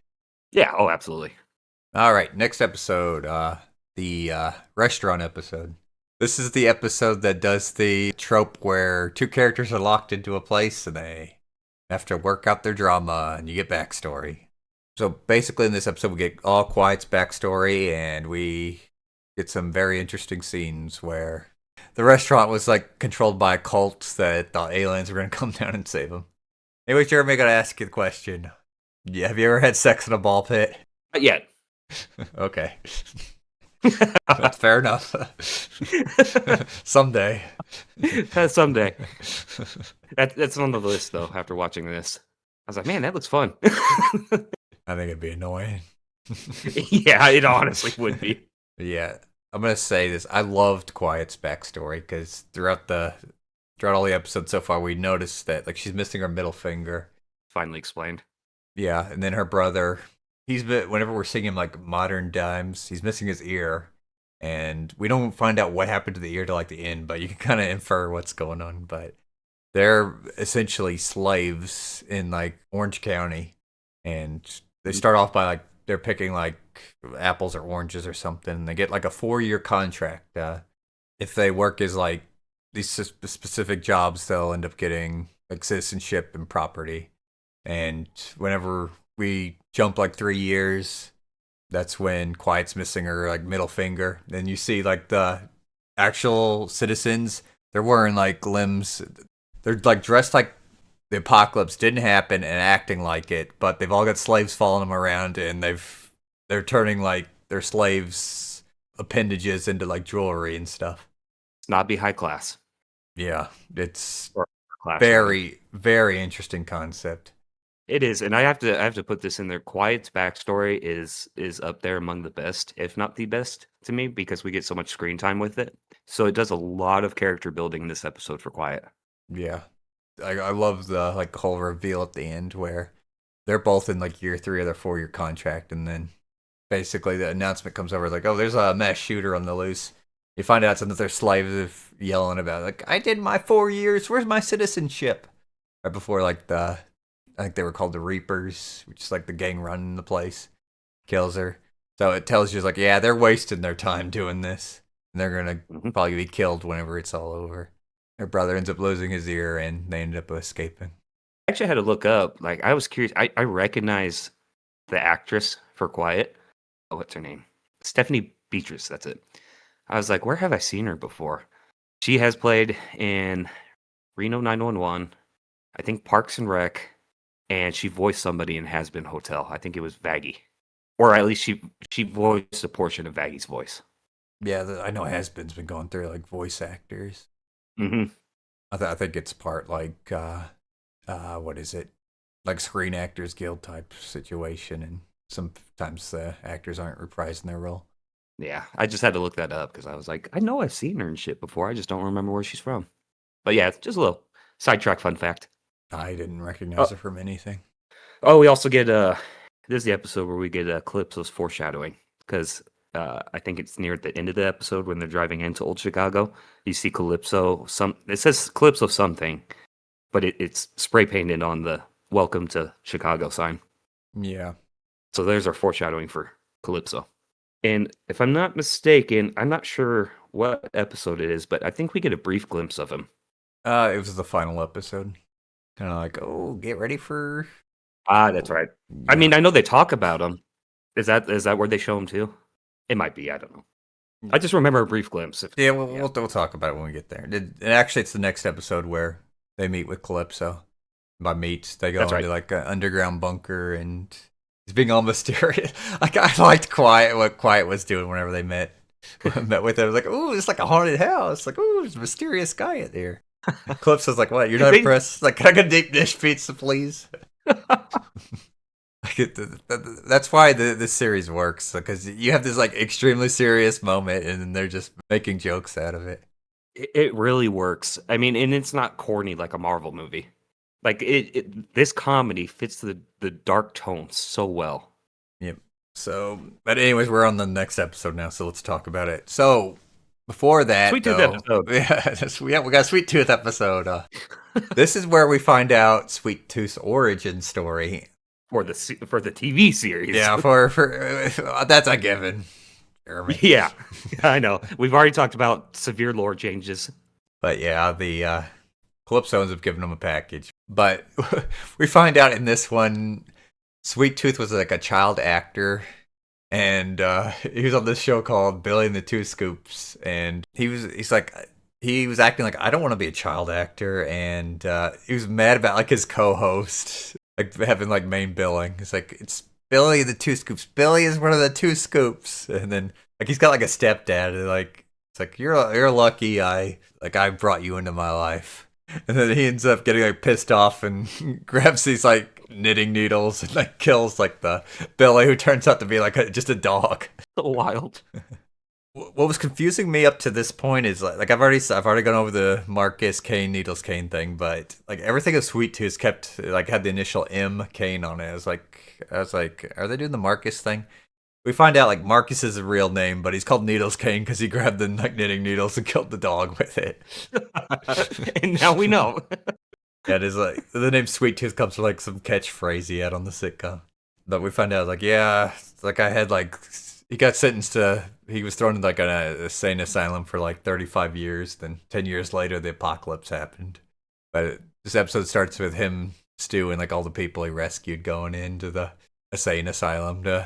Yeah, oh, absolutely. All right, next episode, the restaurant episode. This is the episode that does the trope where two characters are locked into a place and they have to work out their drama and you get backstory. So basically in this episode we get all Quiet's backstory and we get some very interesting scenes where the restaurant was like controlled by a cult that thought aliens were going to come down and save them. Anyway, Jeremy, I got to ask you the question. Yeah, have you ever had sex in a ball pit? Not yet. Okay. That's fair enough. Someday. Someday. That's on the list, though, after watching this. I was like, man, that looks fun. I think it'd be annoying. Yeah, it honestly would be. Yeah, I'm going to say this. I loved Quiet's backstory because throughout all the episodes so far, we noticed that like she's missing her middle finger. Finally explained. Yeah, and then her brother, whenever we're seeing him like modern times, he's missing his ear. And we don't find out what happened to the ear till like the end, but you can kind of infer what's going on. But they're essentially slaves in like Orange County. And they start off by like, they're picking like apples or oranges or something. And they get like a 4-year contract. If they work as like these specific jobs, they'll end up getting like citizenship and property. And whenever we jump like 3 years, that's when Quiet's missing her like middle finger. Then you see like the actual citizens, they're wearing like limbs. They're like dressed like the apocalypse didn't happen and acting like it, but they've all got slaves following them around and they're turning like their slaves' appendages into like jewelry and stuff. It's not be high class. Yeah, it's class, very, very interesting concept. It is, and I have to put this in there. Quiet's backstory is up there among the best, if not the best, to me, because we get so much screen time with it. So it does a lot of character building in this episode for Quiet. Yeah, I love the like whole reveal at the end where they're both in like year 3 of their 4-year contract, and then basically the announcement comes over like, oh, there's a mass shooter on the loose. You find out it's another slave yelling about like, I did my 4 years. Where's my citizenship? Right before like the I think they were called the Reapers, which is like the gang running the place, kills her. So it tells you, like, yeah, they're wasting their time doing this. And they're going to Mhm. probably be killed whenever it's all over. Her brother ends up losing his ear, and they end up escaping. I actually had to look up. Like, I was curious. I recognize the actress for Quiet. Oh, what's her name? Stephanie Beatrice. That's it. I was like, where have I seen her before? She has played in Reno 911, I think Parks and Rec, and she voiced somebody in Has Been Hotel. I think it was Vaggie, or at least she voiced a portion of Vaggie's voice. Yeah, I know Has-Been's been going through, like, voice actors. Hmm. I think it's part, like, what is it? Like Screen Actors Guild type situation, and sometimes the actors aren't reprising their role. Yeah, I just had to look that up because I was like, I know I've seen her and shit before. I just don't remember where she's from. But yeah, it's just a little sidetrack fun fact. I didn't Oh, recognize her from anything. oh, we also get this is the episode where we get Calypso's foreshadowing because I think it's near the end of the episode when they're driving into Old Chicago. You see Calypso. It says Calypso something, but it's spray painted on the "Welcome to Chicago" sign. Yeah. So there's our foreshadowing for Calypso. And if I'm not mistaken, I'm not sure what episode it is, but I think we get a brief glimpse of him. It was the final episode. Kind of like, oh, get ready for. Ah, that's right. I Yeah. mean, I know they talk about him. Is that where they show him too? It might be. I don't know. I just remember a brief glimpse. Yeah, we'll, Yeah, we'll talk about it when we get there. And actually, it's the next episode where they meet with Calypso. By meet, they go that's right. into like an underground bunker, and he's being all mysterious. Like, I liked Quiet, what Quiet was doing whenever they met with him. I was like, ooh, it's like a haunted house. Like, ooh, there's a mysterious guy in there. Calypso's like, what? You're not They- impressed? Like, can I get a deep dish pizza, please? Like, that's why this series works, because you have this like extremely serious moment, and then they're just making jokes out of it. it really works. I mean, and it's not corny like a Marvel movie. Like this comedy fits the dark tone so well. Yep. So, but anyways, we're on the next episode now, so let's talk about it. So, before that, Sweet Tooth though, episode we got a Sweet Tooth episode. This is where we find out Sweet Tooth's origin story. for the TV series. Yeah, for that's a given. Jeremy. Yeah, I know. We've already talked about severe lore changes. But yeah, the Calypso ends up giving him a package. But we find out in this one, Sweet Tooth was like a child actor, and he was on this show called Billy and the Two Scoops, and he was acting like, I don't want to be a child actor, and he was mad about like his co-host like having like main billing. It's like, it's Billy and the Two Scoops. Billy is one of the two scoops, and then like he's got like a stepdad, and like it's like, you're lucky I brought you into my life. And then he ends up getting like pissed off and grabs these like knitting needles and like kills like the Billy, who turns out to be like just a dog. So wild. What was confusing me up to this point is like I've already gone over the Marcus Kane Needles Kane thing, but like everything of Sweet Tooth kept like had the initial M Kane on it. I was like, are they doing the Marcus thing? We find out like Marcus is a real name, but he's called Needles Kane because he grabbed the like knitting needles and killed the dog with it. And now we know. Yeah, it is like the name Sweet Tooth comes from like some catchphrase he had on the sitcom. But we find out like, yeah, like I had like he got sentenced to, he was thrown in like an insane asylum for like 35 years. Then 10 years later, the apocalypse happened. But this episode starts with him, Stu, and like all the people he rescued going into the insane asylum to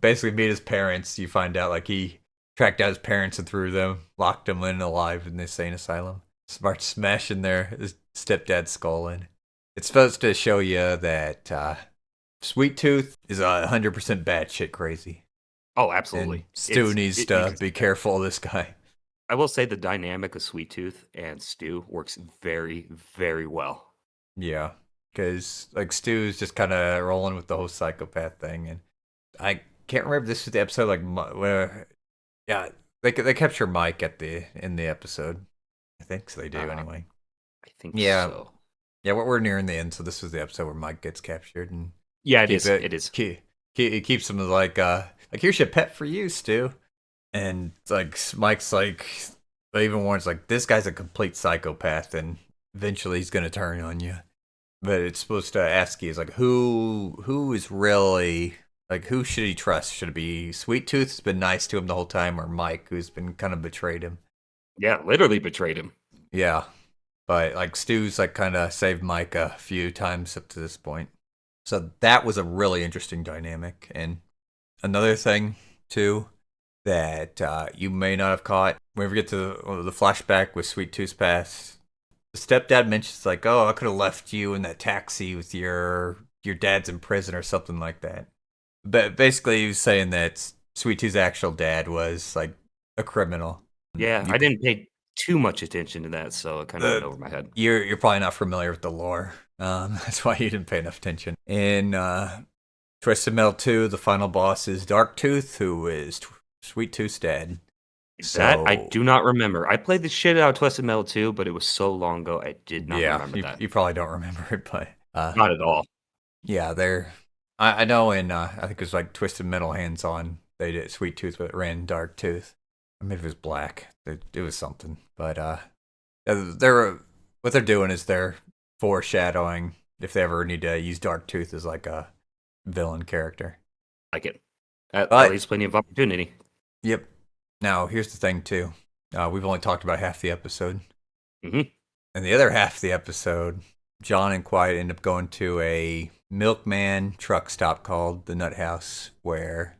basically meet his parents. You find out like he tracked down his parents and threw them, locked them in alive in the insane asylum. Starts smashing his stepdad's skull in. It's supposed to show you that Sweet Tooth is 100% batshit crazy. Oh, absolutely. And Stu needs to be careful of this guy. I will say the dynamic of Sweet Tooth and Stu works very, very well. Yeah, because like Stu's just kind of rolling with the whole psychopath thing, and I can't remember if this was the episode like where, yeah, they capture Mike in the episode. I think so. They do anyway. I think Yeah. so. Yeah, we're nearing the end, so this was the episode where Mike gets captured, and Yeah, it is. It is. He keeps him like here's your pet for you, Stu. And like Mike's like, they even warns like, this guy's a complete psychopath, and eventually he's gonna turn on you. but it's supposed to ask you is like who is really like who should he trust? Should it be Sweet Tooth, who's been nice to him the whole time, or Mike, who's been kind of betrayed him? Yeah, literally betrayed him. Yeah, but like Stu's like kind of saved Mike a few times up to this point. So that was a really interesting dynamic. And another thing too that you may not have caught when we get to the flashback with Sweet Tooth's past. The stepdad mentions like, "Oh, I could have left you in that taxi with your dad's in prison or something like that." But basically, he was saying that Sweet Tooth's actual dad was like a criminal. Yeah, You, I didn't pay too much attention to that, so it kind of went over my head. you're probably not familiar with the lore. That's why you didn't pay enough attention. In Twisted Metal 2, the final boss is Dark Tooth, who is Sweet Tooth's dad. That I So do not remember. I played the shit out of Twisted Metal 2, but it was so long ago, I did not yeah, remember that. you probably don't remember it, but Not at all. yeah, they're. I know in I think it was like Twisted Metal Hands On. They did Sweet Tooth, but it ran Dark Tooth. Or maybe it was Black. It was something, but they're what they're doing is they're foreshadowing if they ever need to use Dark Tooth as like a villain character. Like it. At But least plenty of opportunity. yep. Now here's the thing too. We've only talked about half the episode, Hmm. and the other half of the episode, John and Quiet end up going to a milkman truck stop called the Nut House, where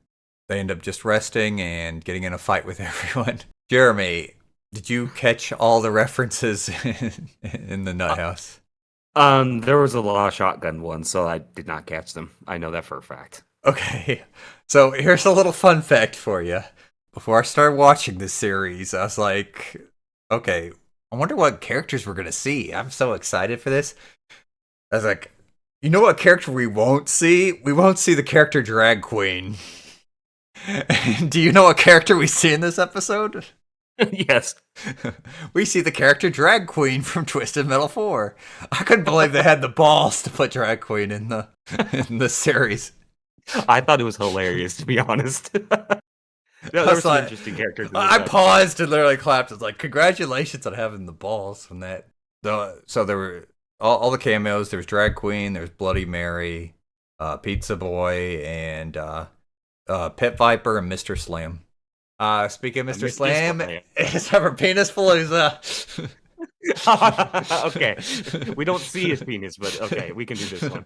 they end up just resting and getting in a fight with everyone. Jeremy, did you catch all the references in the Nut House? There was a lot of shotgun ones, so I did not catch them. I know that for a fact. Okay, so here's a little fun fact for you. Before I started watching this series, I was like, okay, I wonder what characters we're going to see. I'm so excited for this. I was like, you know what character we won't see? We won't see the character Drag Queen. Do you know what character we see in this episode? Yes. We see the character Drag Queen from Twisted Metal 4. I couldn't believe they had the balls to put Drag Queen in the series. I thought it was hilarious, to be honest. No, there were some interesting characters in this I episode. paused and literally clapped. I was like, congratulations on having the balls from that. So there were all the cameos. There was Drag Queen, there was Bloody Mary, Pizza Boy, and Pit Viper and Mr. Slam. Speaking of Mr. Mr. Slam, Slam. is her penis full of Okay. We don't see his penis, but okay, we can do this one.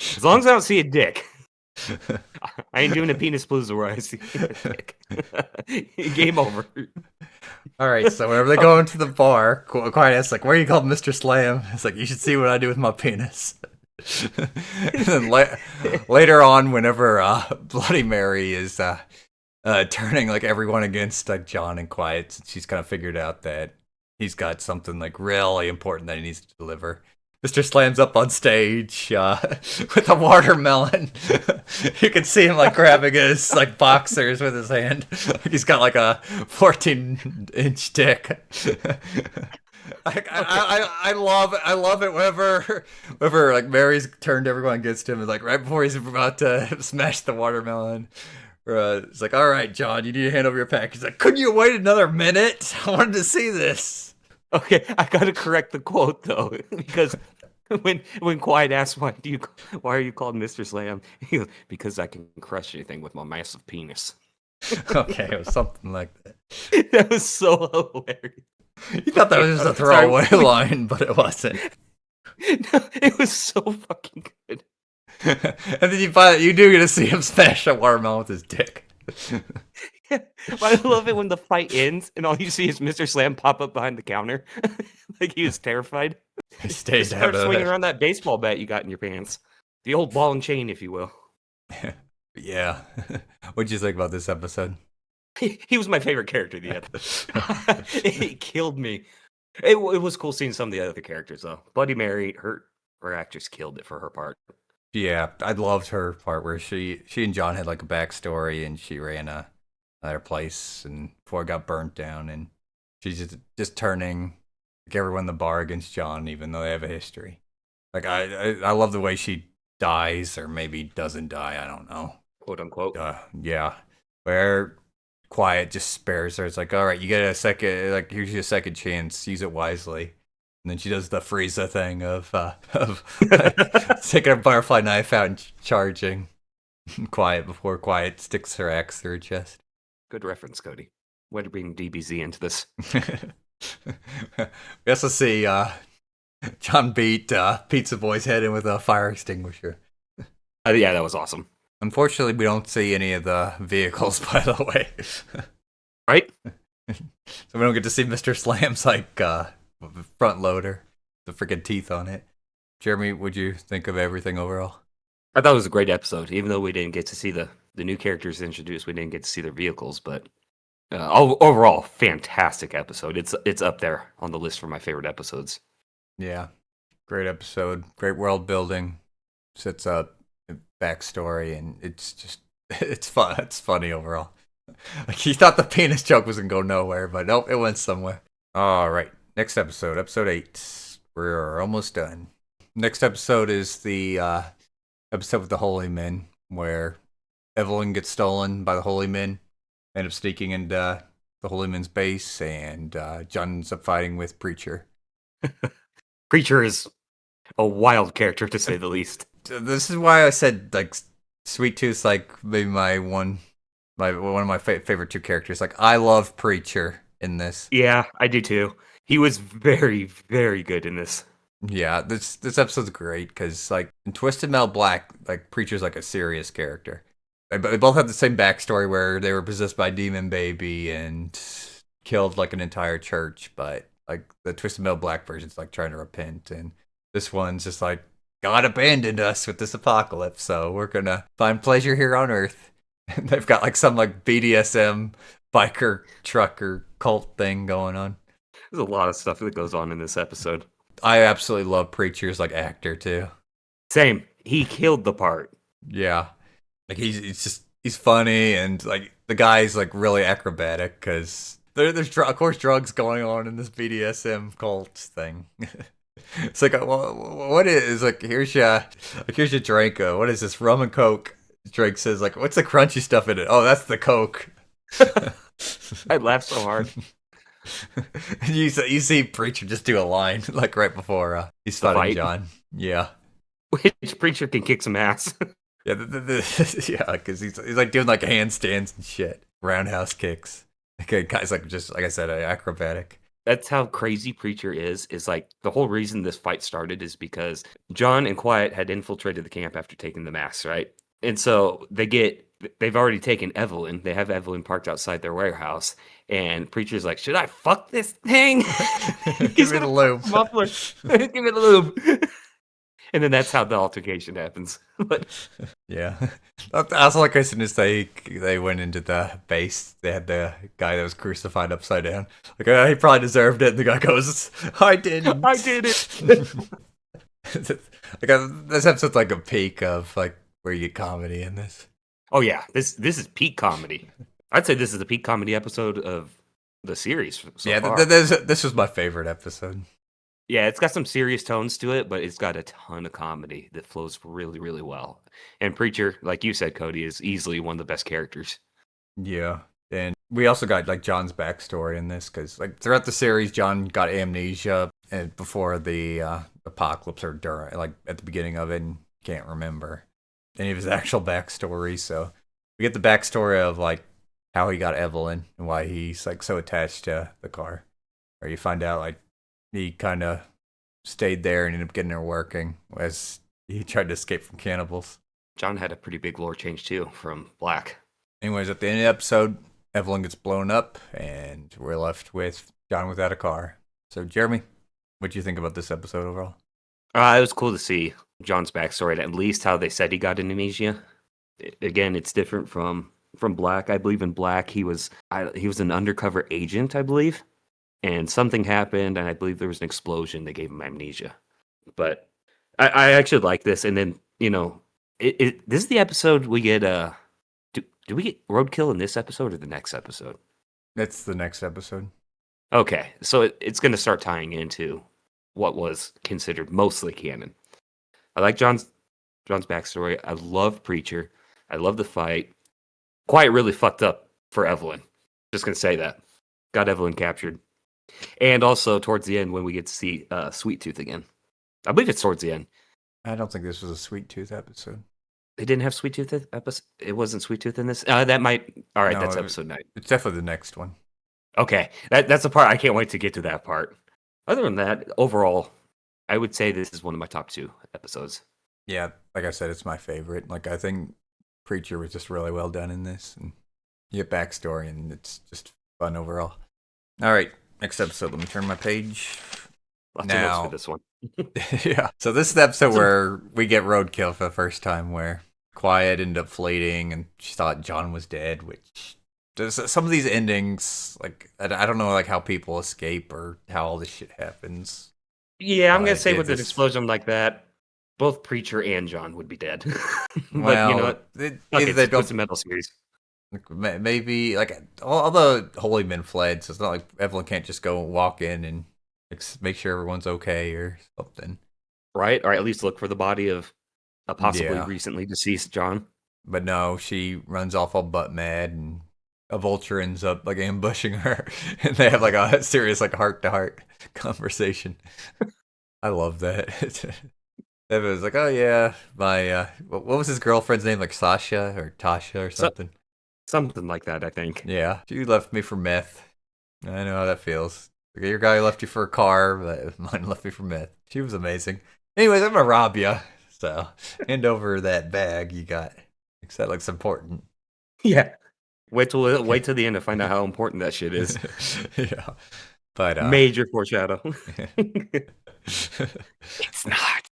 As long as I don't see a dick. I ain't doing a penis palooza where I see a dick. Game over. All right, so whenever they go into the bar, Quiet asks, like, where are you called Mr. Slam? It's like, you should see what I do with my penis. And then later on, whenever Bloody Mary is turning like everyone against like John and Quiet, she's kind of figured out that he's got something like really important that he needs to deliver. Mr. Slam's up on stage with a watermelon. You can see him like grabbing his like boxers with his hand. He's got like a 14-inch dick. I love it whenever like Mary's turned everyone against him, and like right before he's about to smash the watermelon. It's like, all right, John, you need to hand over your package. He's like, couldn't you wait another minute? I wanted to see this. Okay, I gotta correct the quote though, because when Quiet asks why are you called Mr. Slam, he goes, because I can crush anything with my massive penis. Okay, it was something like that. That was so hilarious. You thought that was just a throwaway line, but it wasn't. No, it was so fucking good. And then you do get to see him smash a watermelon with his dick. Yeah, but I love it when the fight ends and all you see is Mr. Slam pop up behind the counter, like he was terrified. He stayed Start swinging around that baseball bat you got in your pants, the old ball and chain, if you will. Yeah. What'd you think about this episode? He was my favorite character at the end. It killed me. It was cool seeing some of the other characters though. Bloody Mary, her actress killed it for her part. Yeah, I loved her part where she and John had like a backstory, and she ran another place and before it got burnt down, and she's just turning like everyone in the bar against John, even though they have a history. Like I love the way she dies, or maybe doesn't die. I don't know. Quote unquote. Yeah, where Quiet just spares her. It's like, all right, you get a second. Like here's your second chance. Use it wisely. And then she does the Frieza thing of like, taking a butterfly knife out and charging. Quiet before Quiet sticks her axe through her chest. Good reference, Cody. Way to bring DBZ into this. We also see John beat Pizza Boy's head in with a fire extinguisher. Yeah, that was awesome. Unfortunately, we don't see any of the vehicles, by the way. Right? So we don't get to see Mr. Slam's like front loader, the freaking teeth on it. Jeremy, what'd you think of everything overall? I thought it was a great episode, even though we didn't get to see the new characters introduced. We didn't get to see their vehicles, but overall, fantastic episode. It's up there on the list for my favorite episodes. Yeah, great episode, great world building, sets up backstory, and it's fun. It's funny overall. Like you thought the penis joke was gonna go nowhere, but nope, it went somewhere. All right, next episode 8. We're almost done. Next episode is the episode with the Holy Men, where Evelyn gets stolen by the Holy Men, end up sneaking into the Holy Men's base, and John ends up fighting with Preacher. Preacher is a wild character, to say the least. This is why I said, like, Sweet Tooth's, like, maybe one of my favorite two characters. Like, I love Preacher in this. Yeah, I do too. He was very, very good in this. Yeah, this episode's great, because, like, in Twisted Metal Black, like, Preacher's, like, a serious character. They both have the same backstory where they were possessed by Demon Baby and killed, like, an entire church, but, like, the Twisted Metal Black version's, like, trying to repent, and this one's just, like, God abandoned us with this apocalypse, so we're gonna find pleasure here on Earth. And they've got, like, some, like, BDSM biker trucker cult thing going on. There's a lot of stuff that goes on in this episode. I absolutely love Preacher's, like, actor, too. Same. He killed the part. Yeah. Like, he's funny, and, like, the guy's, like, really acrobatic, because there's, of course, drugs going on in this BDSM cult thing. It's like, well, what is, like, here's your drink. What is this, rum and Coke? Drake says, like, what's the crunchy stuff in it? Oh, that's the Coke. I laughed so hard. You see Preacher just do a line, like, right before he's fighting John. Yeah. Which Preacher can kick some ass. Yeah, yeah, because he's like doing like handstands and shit, roundhouse kicks. Okay, guy's like just like I said, acrobatic. That's how crazy Preacher is. Is like the whole reason this fight started is because John and Quiet had infiltrated the camp after taking the masks, right? And so they've already taken Evelyn. They have Evelyn parked outside their warehouse, and Preacher's like, "Should I fuck this thing? Give me the lube. Muffler. Give me the lube." And then that's how the altercation happens. But yeah, also like as soon as they went into the base, they had the guy that was crucified upside down. Like, he probably deserved it. And the guy goes, "I didn't. I did it." Like, this episode's like a peak of like where you get comedy in this. Oh yeah, this is peak comedy. I'd say this is the peak comedy episode of the series. So far. This was my favorite episode. Yeah, it's got some serious tones to it, but it's got a ton of comedy that flows really, really well. And Preacher, like you said, Cody, is easily one of the best characters. Yeah, and we also got like John's backstory in this because like throughout the series, John got amnesia and before the apocalypse or during, like at the beginning of it, and can't remember any of his actual backstory. So we get the backstory of like how he got Evelyn and why he's like so attached to the car. Or you find out like he kind of stayed there and ended up getting her working as he tried to escape from cannibals. John had a pretty big lore change too from Black. Anyways, at the end of the episode, Evelyn gets blown up and we're left with John without a car. So Jeremy, what do you think about this episode overall? It was cool to see John's backstory, and at least how they said he got amnesia. Again, it's different from Black. I believe in Black he was an undercover agent, I believe. And something happened, and I believe there was an explosion that gave him amnesia. But I actually like this. And then, you know, this is the episode we get. Do we get Roadkill in this episode or the next episode? That's the next episode. Okay, so it's going to start tying into what was considered mostly canon. I like John's backstory. I love Preacher. I love the fight. Quiet really fucked up for Evelyn. Just going to say that. Got Evelyn captured. And also towards the end when we get to see Sweet Tooth again. I believe it's towards the end. I don't think this was a Sweet Tooth episode. They didn't have Sweet Tooth episode. It wasn't Sweet Tooth in this. That might. All right, No, that's episode 9. It's definitely the next one. Okay, that's the part I can't wait to get to that part. Other than that, overall, I would say this is one of my top 2 episodes. Yeah, like I said, it's my favorite. Like, I think Preacher was just really well done in this, and you get backstory, and it's just fun overall. All right, next episode. Let me turn my page. Lots of notes for this one. Yeah. So this is the episode where we get roadkill for the first time, where Quiet ended up fleeing, and she thought John was dead. Which there's some of these endings, like I don't know, like how people escape or how all this shit happens. Yeah, I'm gonna say with an explosion like that, both Preacher and John would be dead. But well, you know what? It's a metal series. Maybe like all the holy men fled, so it's not like Evelyn can't just go walk in and make sure everyone's okay or something, right? Or at least look for the body of a possibly recently deceased John. But no, she runs off all butt mad, and a vulture ends up like ambushing her, and they have like a serious like heart to heart conversation. I love that. Evan was like, "Oh yeah, my what was his girlfriend's name? Like Sasha or Tasha or something." Something like that, I think. Yeah, she left me for meth. I know how that feels. Your guy left you for a car, but mine left me for meth. She was amazing. Anyways, I'm gonna rob you. So hand over that bag you got. That looks important. Yeah. Wait till the end to find out how important that shit is. Yeah, but major foreshadow. It's not.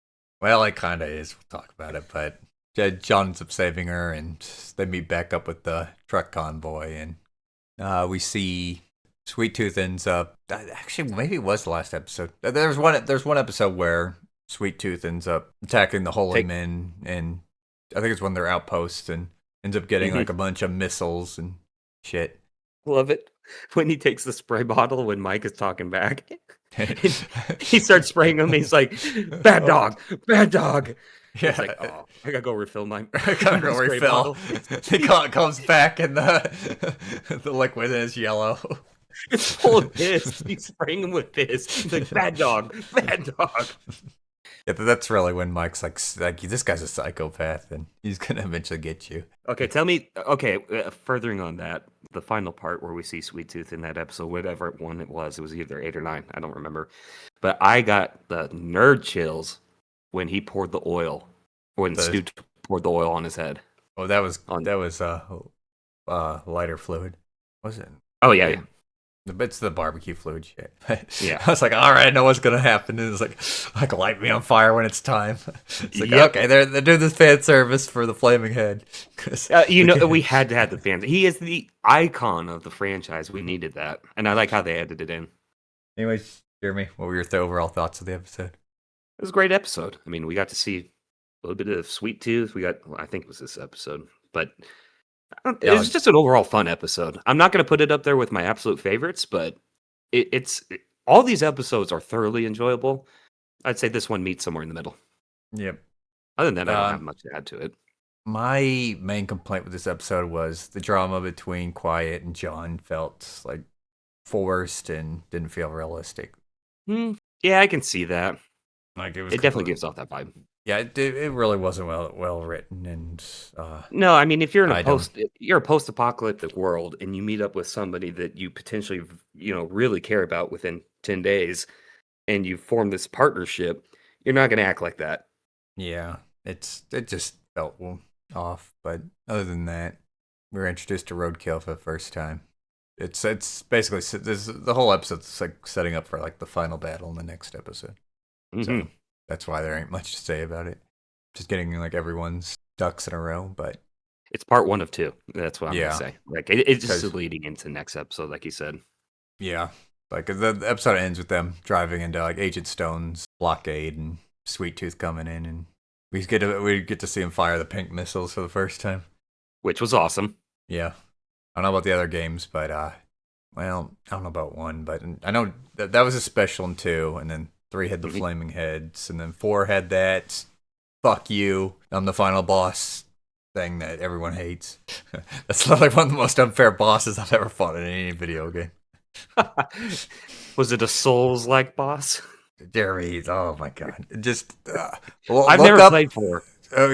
Well, it kind of is. We'll talk about it, but John ends up saving her, and they meet back up with the truck convoy, and we see Sweet Tooth ends up. Actually, maybe it was the last episode. There's one episode where Sweet Tooth ends up attacking the Holy Men, and I think it's one of their outposts, and ends up getting like a bunch of missiles and shit. Love it when he takes the spray bottle when Mike is talking back. He starts spraying them. He's like, "Bad dog, bad dog." Yeah, it's like, oh, I gotta go refill my. I gotta go refill. He comes back, and the liquid is yellow. It's full of piss. He's spraying him with piss. He's like, "Bad dog, bad dog." Yeah, that's really when Mike's like, this guy's a psychopath, and he's gonna eventually get you. Okay, tell me. Okay, furthering on that, the final part where we see Sweet Tooth in that episode, whatever one it was either 8 or 9. I don't remember, but I got the nerd chills when he poured the oil, when Stu poured the oil on his head. Oh, that was lighter fluid, was it? Oh yeah. It's the barbecue fluid shit. Yeah, I was like, all right, I know what's gonna happen. And it's like light me on fire when it's time. It's like, okay, they're doing this fan service for the flaming head. We had to have the fans. He is the icon of the franchise. We needed that, and I like how they added it in. Anyways, Jeremy, what were your overall thoughts of the episode? It was a great episode. I mean, we got to see a little bit of Sweet Tooth. I think it was this episode, but it was just an overall fun episode. I'm not going to put it up there with my absolute favorites, but it's all these episodes are thoroughly enjoyable. I'd say this one meets somewhere in the middle. Yep. Other than that, I don't have much to add to it. My main complaint with this episode was the drama between Quiet and John felt like forced and didn't feel realistic. Yeah, I can see that. Like it definitely gives off that vibe. Yeah, it really wasn't well written, and no, I mean, if you're in you're a post-apocalyptic world, and you meet up with somebody that you potentially really care about within 10 days, and you form this partnership, you're not going to act like that. Yeah, it just felt off. But other than that, we were introduced to Roadkill for the first time. It's basically the whole episode's like setting up for like the final battle in the next episode. So that's why there ain't much to say about it. Just getting like everyone's ducks in a row, but it's part 1 of 2. That's what I'm gonna say. Like it's just leading into next episode, like you said. Yeah, like the episode ends with them driving into like Agent Stone's blockade and Sweet Tooth coming in, and we get to see him fire the pink missiles for the first time, which was awesome. Yeah, I don't know about the other games, but well, I don't know about 1, but I know that was a special in 2, and then 3 had the flaming heads, and then 4 had that "fuck you, I'm the final boss" thing that everyone hates. That's like one of the most unfair bosses I've ever fought in any video game. Was it a Souls-like boss? Jeremy, oh my god. Just I've look never up. played 4.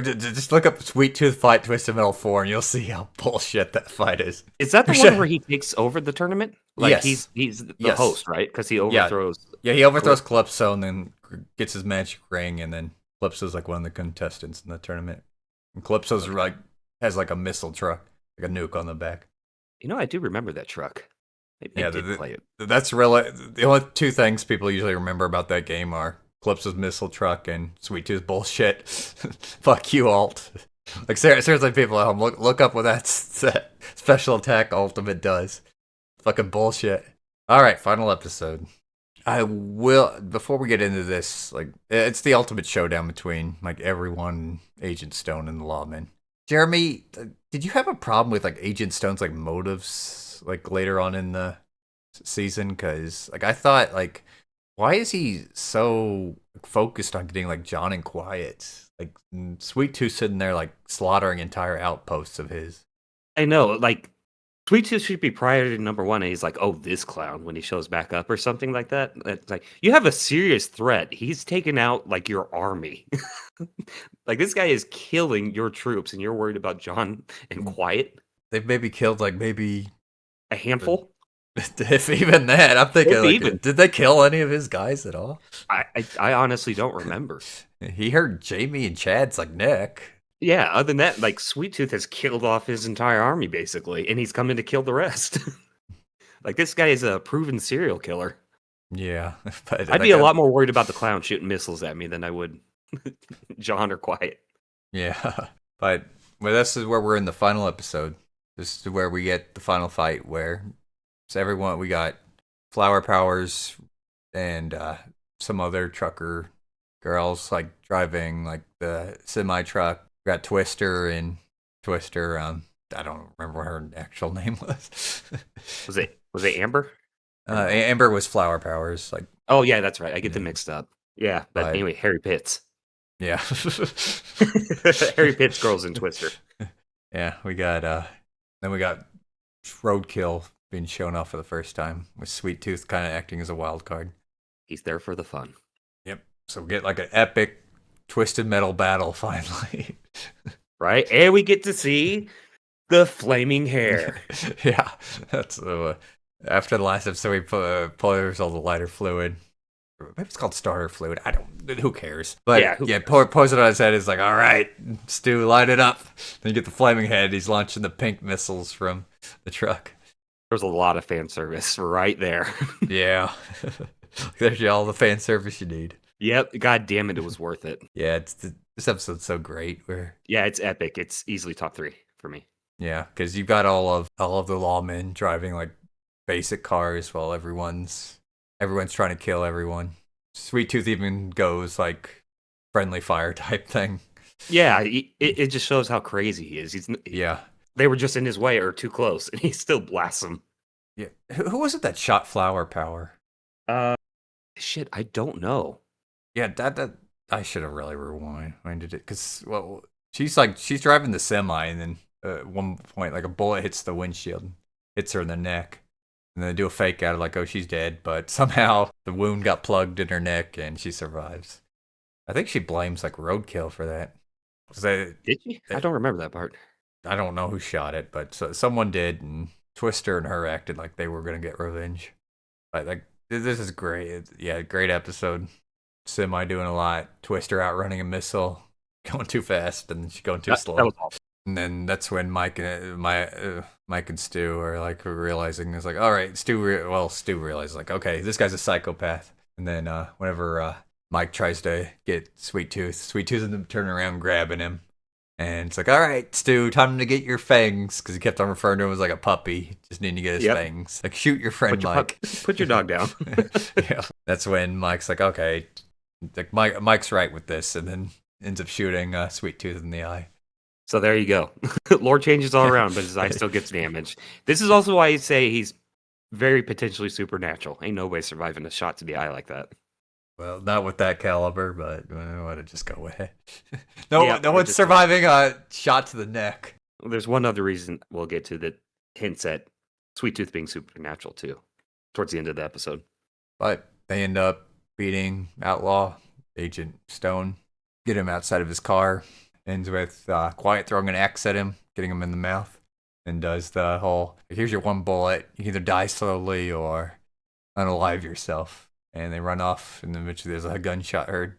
Just look up Sweet Tooth fight Twisted Metal 4 and you'll see how bullshit that fight is. Is that the one where he takes over the tournament? Like Yes. he's the Yes. host, right? Because he Yeah. overthrows. Yeah, he overthrows Calypso and then gets his magic ring, and then Calypso's like one of the contestants in the tournament. And Calypso's like has like a missile truck, like a nuke on the back. I do remember that truck. I did play it. That's really the only two things people usually remember about that game are Calypso's missile truck and Sweet Tooth's bullshit. Fuck you, Alt. Like seriously, people at home, look up what that special attack ultimate does. Fucking bullshit. All right, final episode. I will, before we get into this, like, it's the ultimate showdown between, like, everyone, Agent Stone and the Lawman. Jeremy, did you have a problem with, like, Agent Stone's, like, motives, like, later on in the season? Because, like, I thought, like, why is he so focused on getting, like, John and Quiet? Like, Sweet Tooth sitting there, like, slaughtering entire outposts of his. I know, like, Sweet Tooth should be priority number 1, and he's like, "Oh, this clown," when he shows back up or something like that. It's like, you have a serious threat. He's taken out, like, your army. Like, this guy is killing your troops, and you're worried about John and Quiet? They've maybe killed, like, maybe A handful? if even that. I'm thinking, If like, even. did they kill any of his guys at all? I honestly don't remember. He heard Jamie and Chad's, like, neck. Yeah, other than that, like, Sweet Tooth has killed off his entire army, basically, and he's coming to kill the rest. Like, this guy is a proven serial killer. Yeah. But I'd be a lot more worried about the clown shooting missiles at me than I would John or Quiet. Yeah. But this is where we're in the final episode. This is where we get the final fight where it's everyone, we got Flower Powers and some other trucker girls, like, driving, like, the semi-truck. We got Twister and Twister. I don't remember what her actual name was. Was it Amber? Amber was Flower Powers. Like, oh yeah, that's right. I get them mixed up. Yeah, but anyway, Harry Pitts. Yeah. Harry Pitts girls in Twister. Yeah, we got then we got Roadkill being shown off for the first time, with Sweet Tooth kind of acting as a wild card. He's there for the fun. Yep. So we get like an epic Twisted Metal battle finally. Right? And we get to see the flaming hair. Yeah. That's after the last episode we pours all the lighter fluid. Maybe it's called starter fluid. I don't. Who cares? But yeah, pours it on his head. Is like, all right, Stu, light it up. Then you get the flaming head. He's launching the pink missiles from the truck. There's a lot of fan service right there. Yeah. There's all the fan service you need. Yep. God damn it, it was worth it. Yeah, this episode's so great. Yeah, it's epic. It's easily top 3 for me. Yeah, because you've got all of the lawmen driving like basic cars while everyone's trying to kill everyone. Sweet Tooth even goes like friendly fire type thing. Yeah, it just shows how crazy he is. Yeah. They were just in his way or too close, and he still blasts them. Yeah. Who was it that shot Flower Power? Shit, I don't know. Yeah, that I should have really rewinded it, because she's driving the semi, and then at one point like a bullet hits the windshield, hits her in the neck, and then they do a fake out of like, oh, she's dead, but somehow the wound got plugged in her neck and she survives. I think she blames like Roadkill for that. Did she? I don't remember that part. I don't know who shot it, but someone did, and Twister and her acted like they were gonna get revenge. Like this is great. Yeah, great episode. Semi doing a lot. Twister outrunning a missile, going too fast, and she's going too slow. That was awful. And then that's when Mike and Stu are like realizing, it's like, all right, Stu realizes like, okay, this guy's a psychopath. And then whenever Mike tries to get Sweet Tooth ends up turning around, grabbing him. And it's like, all right, Stu, time to get your fangs. Because he kept on referring to him as like a puppy. Just needing to get his fangs. Like, shoot your friend, Mike. Put your dog down. Yeah. That's when Mike's like, okay. Like, Mike's right with this. And then ends up shooting Sweet Tooth in the eye. So there you go. Lore changes all around, but his eye still gets damaged. This is also why I say he's very potentially supernatural. Ain't nobody surviving a shot to the eye like that. Well, not with that caliber, but I want to just go with it. No one's surviving a shot to the neck. There's one other reason we'll get to that hints at Sweet Tooth being supernatural too. towards the end of the episode. But they end up beating Outlaw, Agent Stone, get him outside of his car. Ends with Quiet throwing an axe at him, getting him in the mouth, and does the whole, here's your one bullet. You can either die slowly or unalive yourself. And they run off, and eventually there's a gunshot heard.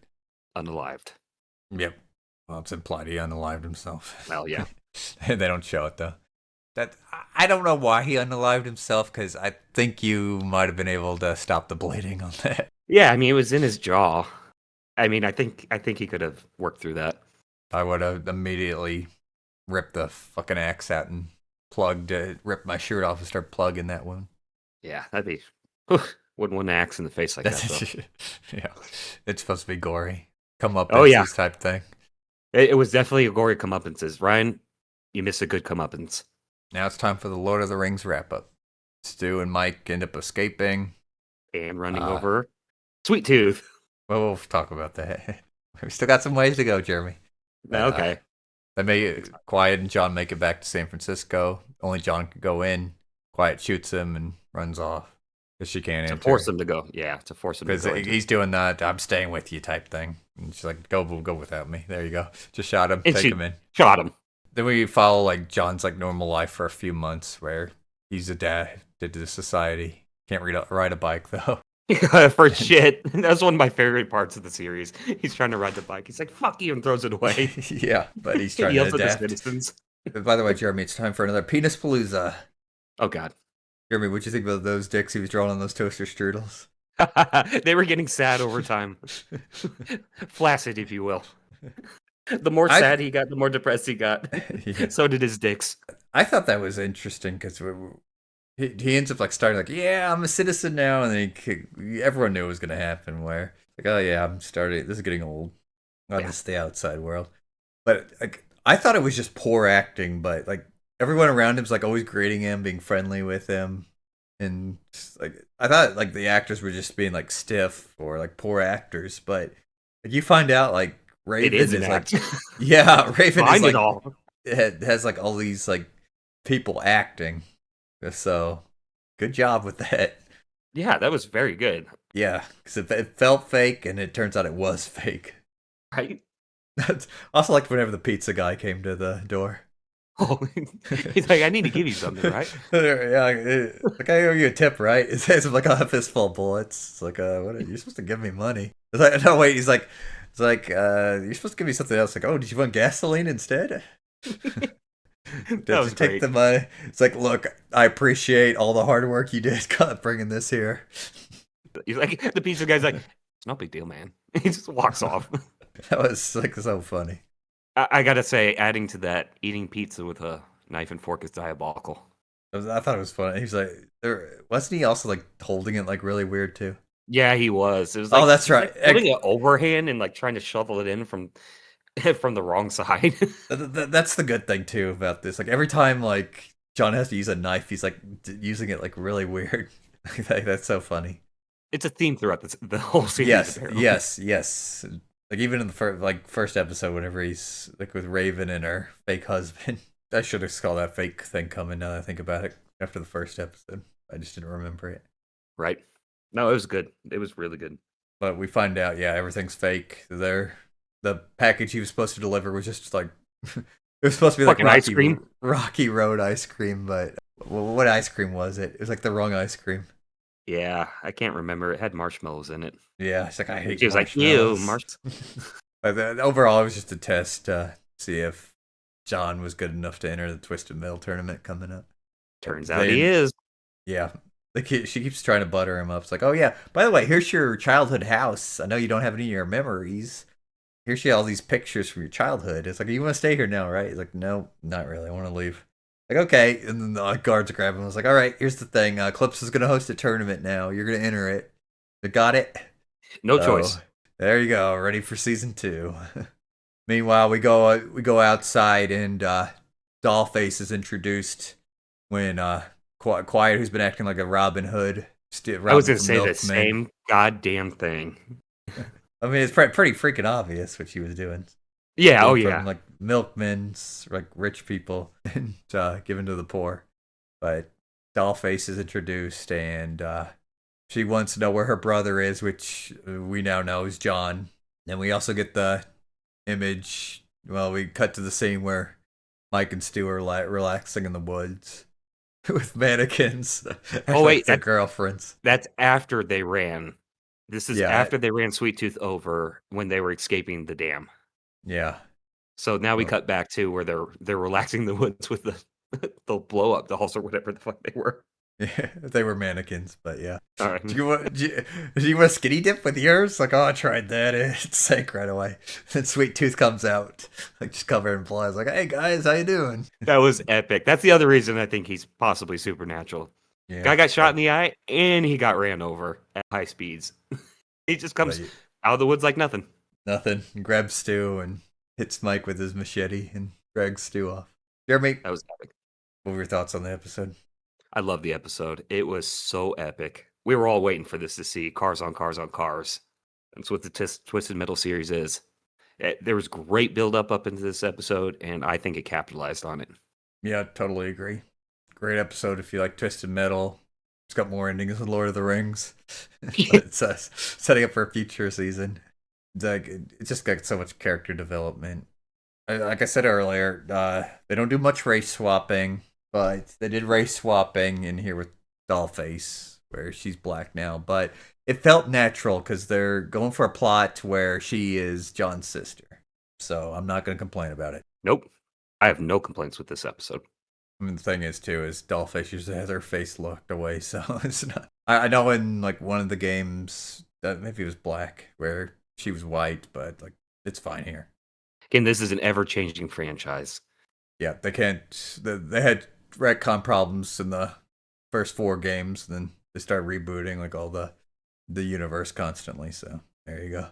Unalived. Yep. Well, it's implied he unalived himself. Well, yeah. They don't show it, though. I don't know why he unalived himself, because I think you might have been able to stop the bleeding on that. Yeah, I mean, it was in his jaw. I mean, I think he could have worked through that. I would have immediately ripped the fucking axe out and ripped my shirt off and start plugging that wound. Yeah, that'd be... Wouldn't want an axe in the face like that, though. Yeah, it's supposed to be gory. Come up type thing. It was definitely a gory comeuppance. Ryan, you missed a good comeuppance. Now it's time for the Lord of the Rings wrap-up. Stu and Mike end up escaping. And running over Sweet Tooth. Well, we'll talk about that. We still got some ways to go, Jeremy. Okay. Quiet and John make it back to San Francisco. Only John can go in. Quiet shoots him and runs off. Because she can't enter. To force him to go. Yeah, to force him to go. Because he's doing that, I'm staying with you type thing. And she's like, go without me. There you go. Just shot him, take him in. Shot him. Then we follow like John's like normal life for a few months where he's adapted to the society. Can't ride a bike though. For shit. That's one of my favorite parts of the series. He's trying to ride the bike. He's like, fuck you, and throws it away. Yeah, but he's trying to adapt. By the way, Jeremy, it's time for another Penis Palooza. Oh, God. Jeremy, what'd you think about those dicks he was drawing on those toaster strudels? They were getting sad over time. Flaccid, if you will. The more sad he got, the more depressed he got. Yeah. So did his dicks. I thought that was interesting because he ends up like starting like, yeah, I'm a citizen now, and then everyone knew it was gonna happen. Where like, oh yeah, I'm starting. This is getting old. I miss the outside world. But like, I thought it was just poor acting. But like, everyone around him's like always greeting him, being friendly with him, and just, like I thought like the actors were just being like stiff or like poor actors. But like, you find out like Raven is like, yeah, Raven is like it has like all these like people acting. So, good job with that. Yeah, that was very good. Yeah, because it felt fake, and it turns out it was fake. Right? I also liked whenever the pizza guy came to the door. Oh, he's like, I need to give you something, right? Yeah, like I owe you a tip, right? It says like a fistful of bullets. It's like, what? You're supposed to give me money. It's like, no, wait. It's like, you're supposed to give me something else. Like, oh, did you want gasoline instead? Just take the money. It's like, look, I appreciate all the hard work you did bringing this here. He's like, the pizza guy's like, it's no big deal, man. He just walks off. That was like so funny. I gotta say, adding to that, eating pizza with a knife and fork is diabolical. I thought it was funny. He was like, wasn't he also like holding it like really weird too? Yeah, he was. It was like, oh, that's right. Like putting it overhand and like trying to shovel it in from the wrong side. That's the good thing too about this. Like every time like John has to use a knife, he's like using it like really weird. That's so funny. It's a theme throughout the whole series. Yes. Like even in the first episode, whenever he's like with Raven and her fake husband, I should have saw that fake thing coming. Now that I think about it, after the first episode, I just didn't remember it. Right. No, it was good. It was really good. But we find out, yeah, everything's fake. The package he was supposed to deliver was just like it was supposed to be like ice cream, Rocky Road ice cream, but what ice cream was it? It was like the wrong ice cream. Yeah, I can't remember. It had marshmallows in it. Yeah, it's like I hate. She was like, "Ew, marshmallows." But overall, it was just a test to see if John was good enough to enter the Twisted Metal tournament coming up. Turns out he is. Yeah. She keeps trying to butter him up. It's like, oh yeah, by the way, here's your childhood house. I know you don't have any of your memories. Here's all these pictures from your childhood. It's like, you want to stay here now, right? He's like, no, not really. I want to leave. Like, okay. And then the guards grab him. I was like, all right, here's the thing. Clips is going to host a tournament now. You're going to enter it. You got it? No choice. There you go. Ready for season 2. Meanwhile, we go outside, and Dollface is introduced when Quiet, who's been acting like a Robin Hood. I was going to say the same goddamn thing. I mean, it's pretty freaking obvious what she was doing. Yeah, from, like milkmen's, like rich people, and given to the poor. But Dollface is introduced, and She wants to know where her brother is, which we now know is John. And we also get the image. Well, we cut to the scene where Mike and Stu are relaxing in the woods with mannequins Oh like wait, their girlfriends. that's after they ran. This is Yeah, after they ran Sweet Tooth over when they were escaping the dam. yeah. So now we Well, cut back to where they're relaxing in the woods with the blow up dolls or whatever the fuck they were. yeah, they were mannequins, but yeah. All right. Do you want a skinny dip with yours? Like, oh, I tried that. It sank right away. Then Sweet Tooth comes out, like just covered in flies. Like, hey guys, how you doing? That was epic. That's the other reason I think he's possibly supernatural. Yeah, Guy got shot in the eye and he got ran over at high speeds. He just comes but out of the woods like nothing. nothing. He grabs Stu and hits Mike with his machete and drags Stu off. Jeremy, That was epic. what were your thoughts on the episode? I love the episode. It was so epic. We were all waiting for this to see cars on cars on cars. That's what the Twisted Metal series is. There was great build up into this episode, and I think it capitalized on it. Yeah, totally agree. Great episode if you like Twisted Metal. It's got more endings than Lord of the Rings. But it's setting up for a future season. It's just got so much character development. Like I said earlier, they don't do much race swapping, but they did race swapping in here with Dollface, where she's black now. But it felt natural because they're going for a plot where she is John's sister. So I'm not going to complain about it. Nope. I have no complaints with this episode. I mean, the thing is, too, is Dollface usually has her face locked away, so it's not. I know in like one of the games, maybe it was black, where she was white, but like it's fine here. Again, this is an ever changing franchise. Yeah, they can't. They had retcon problems in the first 4 games, and then they start rebooting like all the universe constantly. So there you go.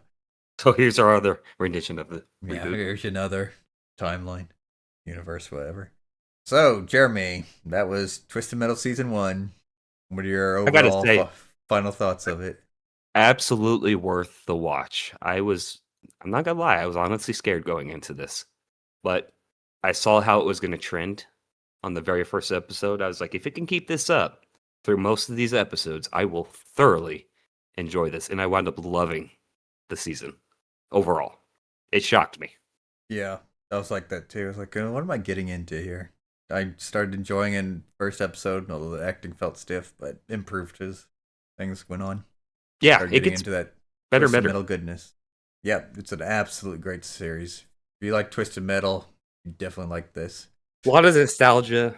So here's our other rendition of the Yeah, reboot. here's another timeline, universe, whatever. So Jeremy, that was Twisted Metal season 1. What are your I gotta overall say, final thoughts of it? absolutely worth the watch. I'm not gonna lie, I was honestly scared going into this, but I saw how it was gonna trend on the very first episode. I was like, if it can keep this up through most of these episodes, I will thoroughly enjoy this. And I wound up loving the season overall. It shocked me. Yeah, I was like that too. I was like, what am I getting into here? I started enjoying it in first episode, although the acting felt stiff, but improved as things went on. Yeah, Started it getting gets into that better and Twisted better. Metal goodness. Yeah, it's an absolute great series. If you like Twisted Metal, you definitely like this. A lot of nostalgia.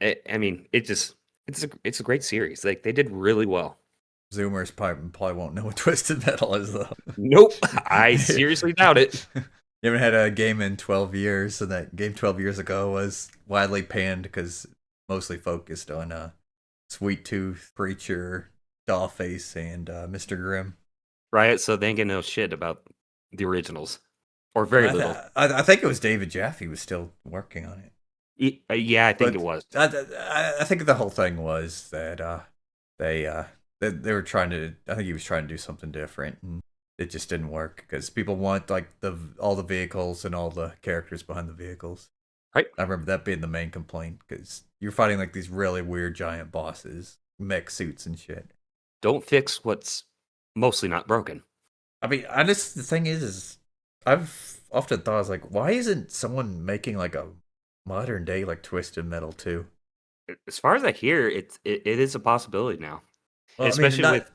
I mean, it's a great series. Like they did really well. Zoomers probably won't know what Twisted Metal is though. Nope, I seriously doubt it. You haven't had a game in 12 years, and that game 12 years ago was widely panned because mostly focused on Sweet Tooth, Preacher, Dollface, and Mr. Grimm. Right? So they ain't gonna know shit about the originals, or very little. I think it was David Jaffe was still working on it. Yeah, I think But it was. I think the whole thing was that they were trying to. I think he was trying to do something different, and it just didn't work because people want like all the vehicles and all the characters behind the vehicles. Right? I remember that being the main complaint because you're fighting like these really weird giant bosses, mech suits and shit. Don't fix what's mostly not broken. I mean, the thing is I've often thought, I was like, why isn't someone making like a modern day like Twisted Metal 2? As far as I hear, it is a possibility now. Well, I mean, Especially with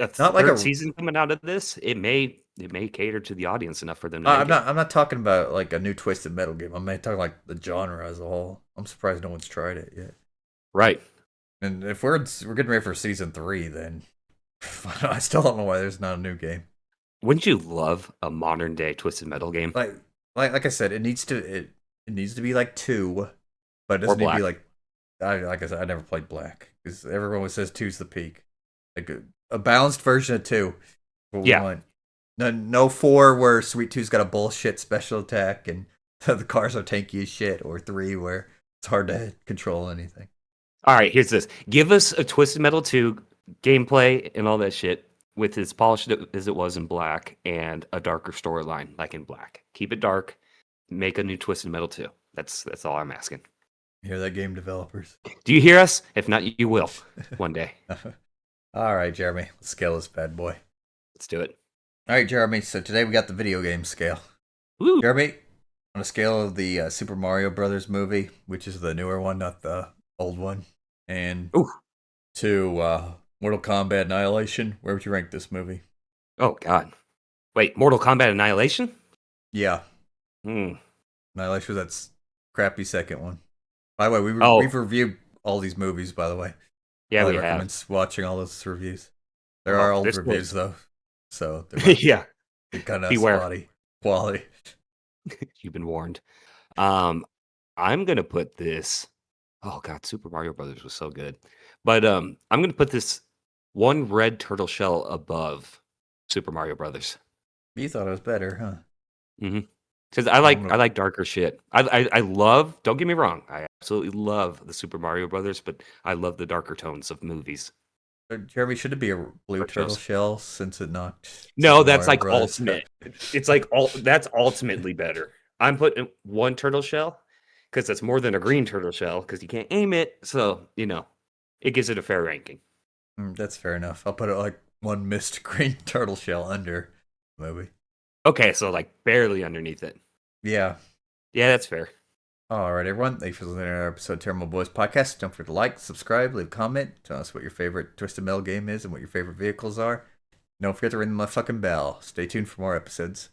a not like third season coming out of this, it may cater to the audience enough for them to make I'm not talking about like a new Twisted Metal game. I'm talking like the genre as a whole. I'm surprised no one's tried it yet. Right. And if we're getting ready for season 3, then I still don't know why there's not a new game. Wouldn't you love a modern day Twisted Metal game? Like I said, it needs to be like 2, but it Or doesn't need to be Black. like like I said, I never played Black because everyone always says 2's the peak. Like a balanced version of 2. What we Yeah. want. No 4 where Sweet Tooth's got a bullshit special attack and the cars are tanky as shit, or 3 where it's hard to control anything. All right, here's this. Give us a Twisted Metal 2 gameplay and all that shit with as polished as it was in Black and a darker storyline like in Black. Keep it dark. Make a new Twisted Metal 2. That's all I'm asking. You hear that, game developers? Do you hear us? If not, you will one day. All right, Jeremy, let's scale this bad boy. Let's do it. All right, Jeremy. So today we got the video game scale. Woo! Jeremy, on a scale of the Super Mario Brothers movie, which is the newer one, not the old one, and Ooh. to Mortal Kombat Annihilation, where would you rank this movie? Oh God. Wait, Mortal Kombat Annihilation? Yeah, Hmm. Annihilation was that crappy second one. By the way, Oh, we've reviewed all these movies. By the way, yeah, highly we have. recommend watching all those reviews. There are Well, old this reviews was though, so they might yeah. be kind of Beware. spotty quality. You've been warned. Um, I'm gonna put this. Oh God, Super Mario Brothers was so good. But I'm gonna put this one red turtle shell above Super Mario Brothers. You thought it was better, huh? Because I'm I gonna like darker shit. I love. Don't get me wrong. I absolutely love the Super Mario Brothers, but I love the darker tones of movies. Jeremy, should it be a blue Art turtle shows. shell since it knocked No, Super that's Mario like Brothers? ultimate. It's like all that's ultimately better. I'm putting one turtle shell because that's more than a green turtle shell because you can't aim it. So it gives it a fair ranking. That's fair enough. I'll put it like one missed green turtle shell under the movie. Okay, so like barely underneath it. Yeah. Yeah, that's fair. All right, everyone. Thanks for listening to our episode of Tairimo Boys podcast. Don't forget to like, subscribe, leave a comment. Tell us what your favorite Twisted Metal game is and what your favorite vehicles are. Don't forget to ring the motherfucking bell. Stay tuned for more episodes.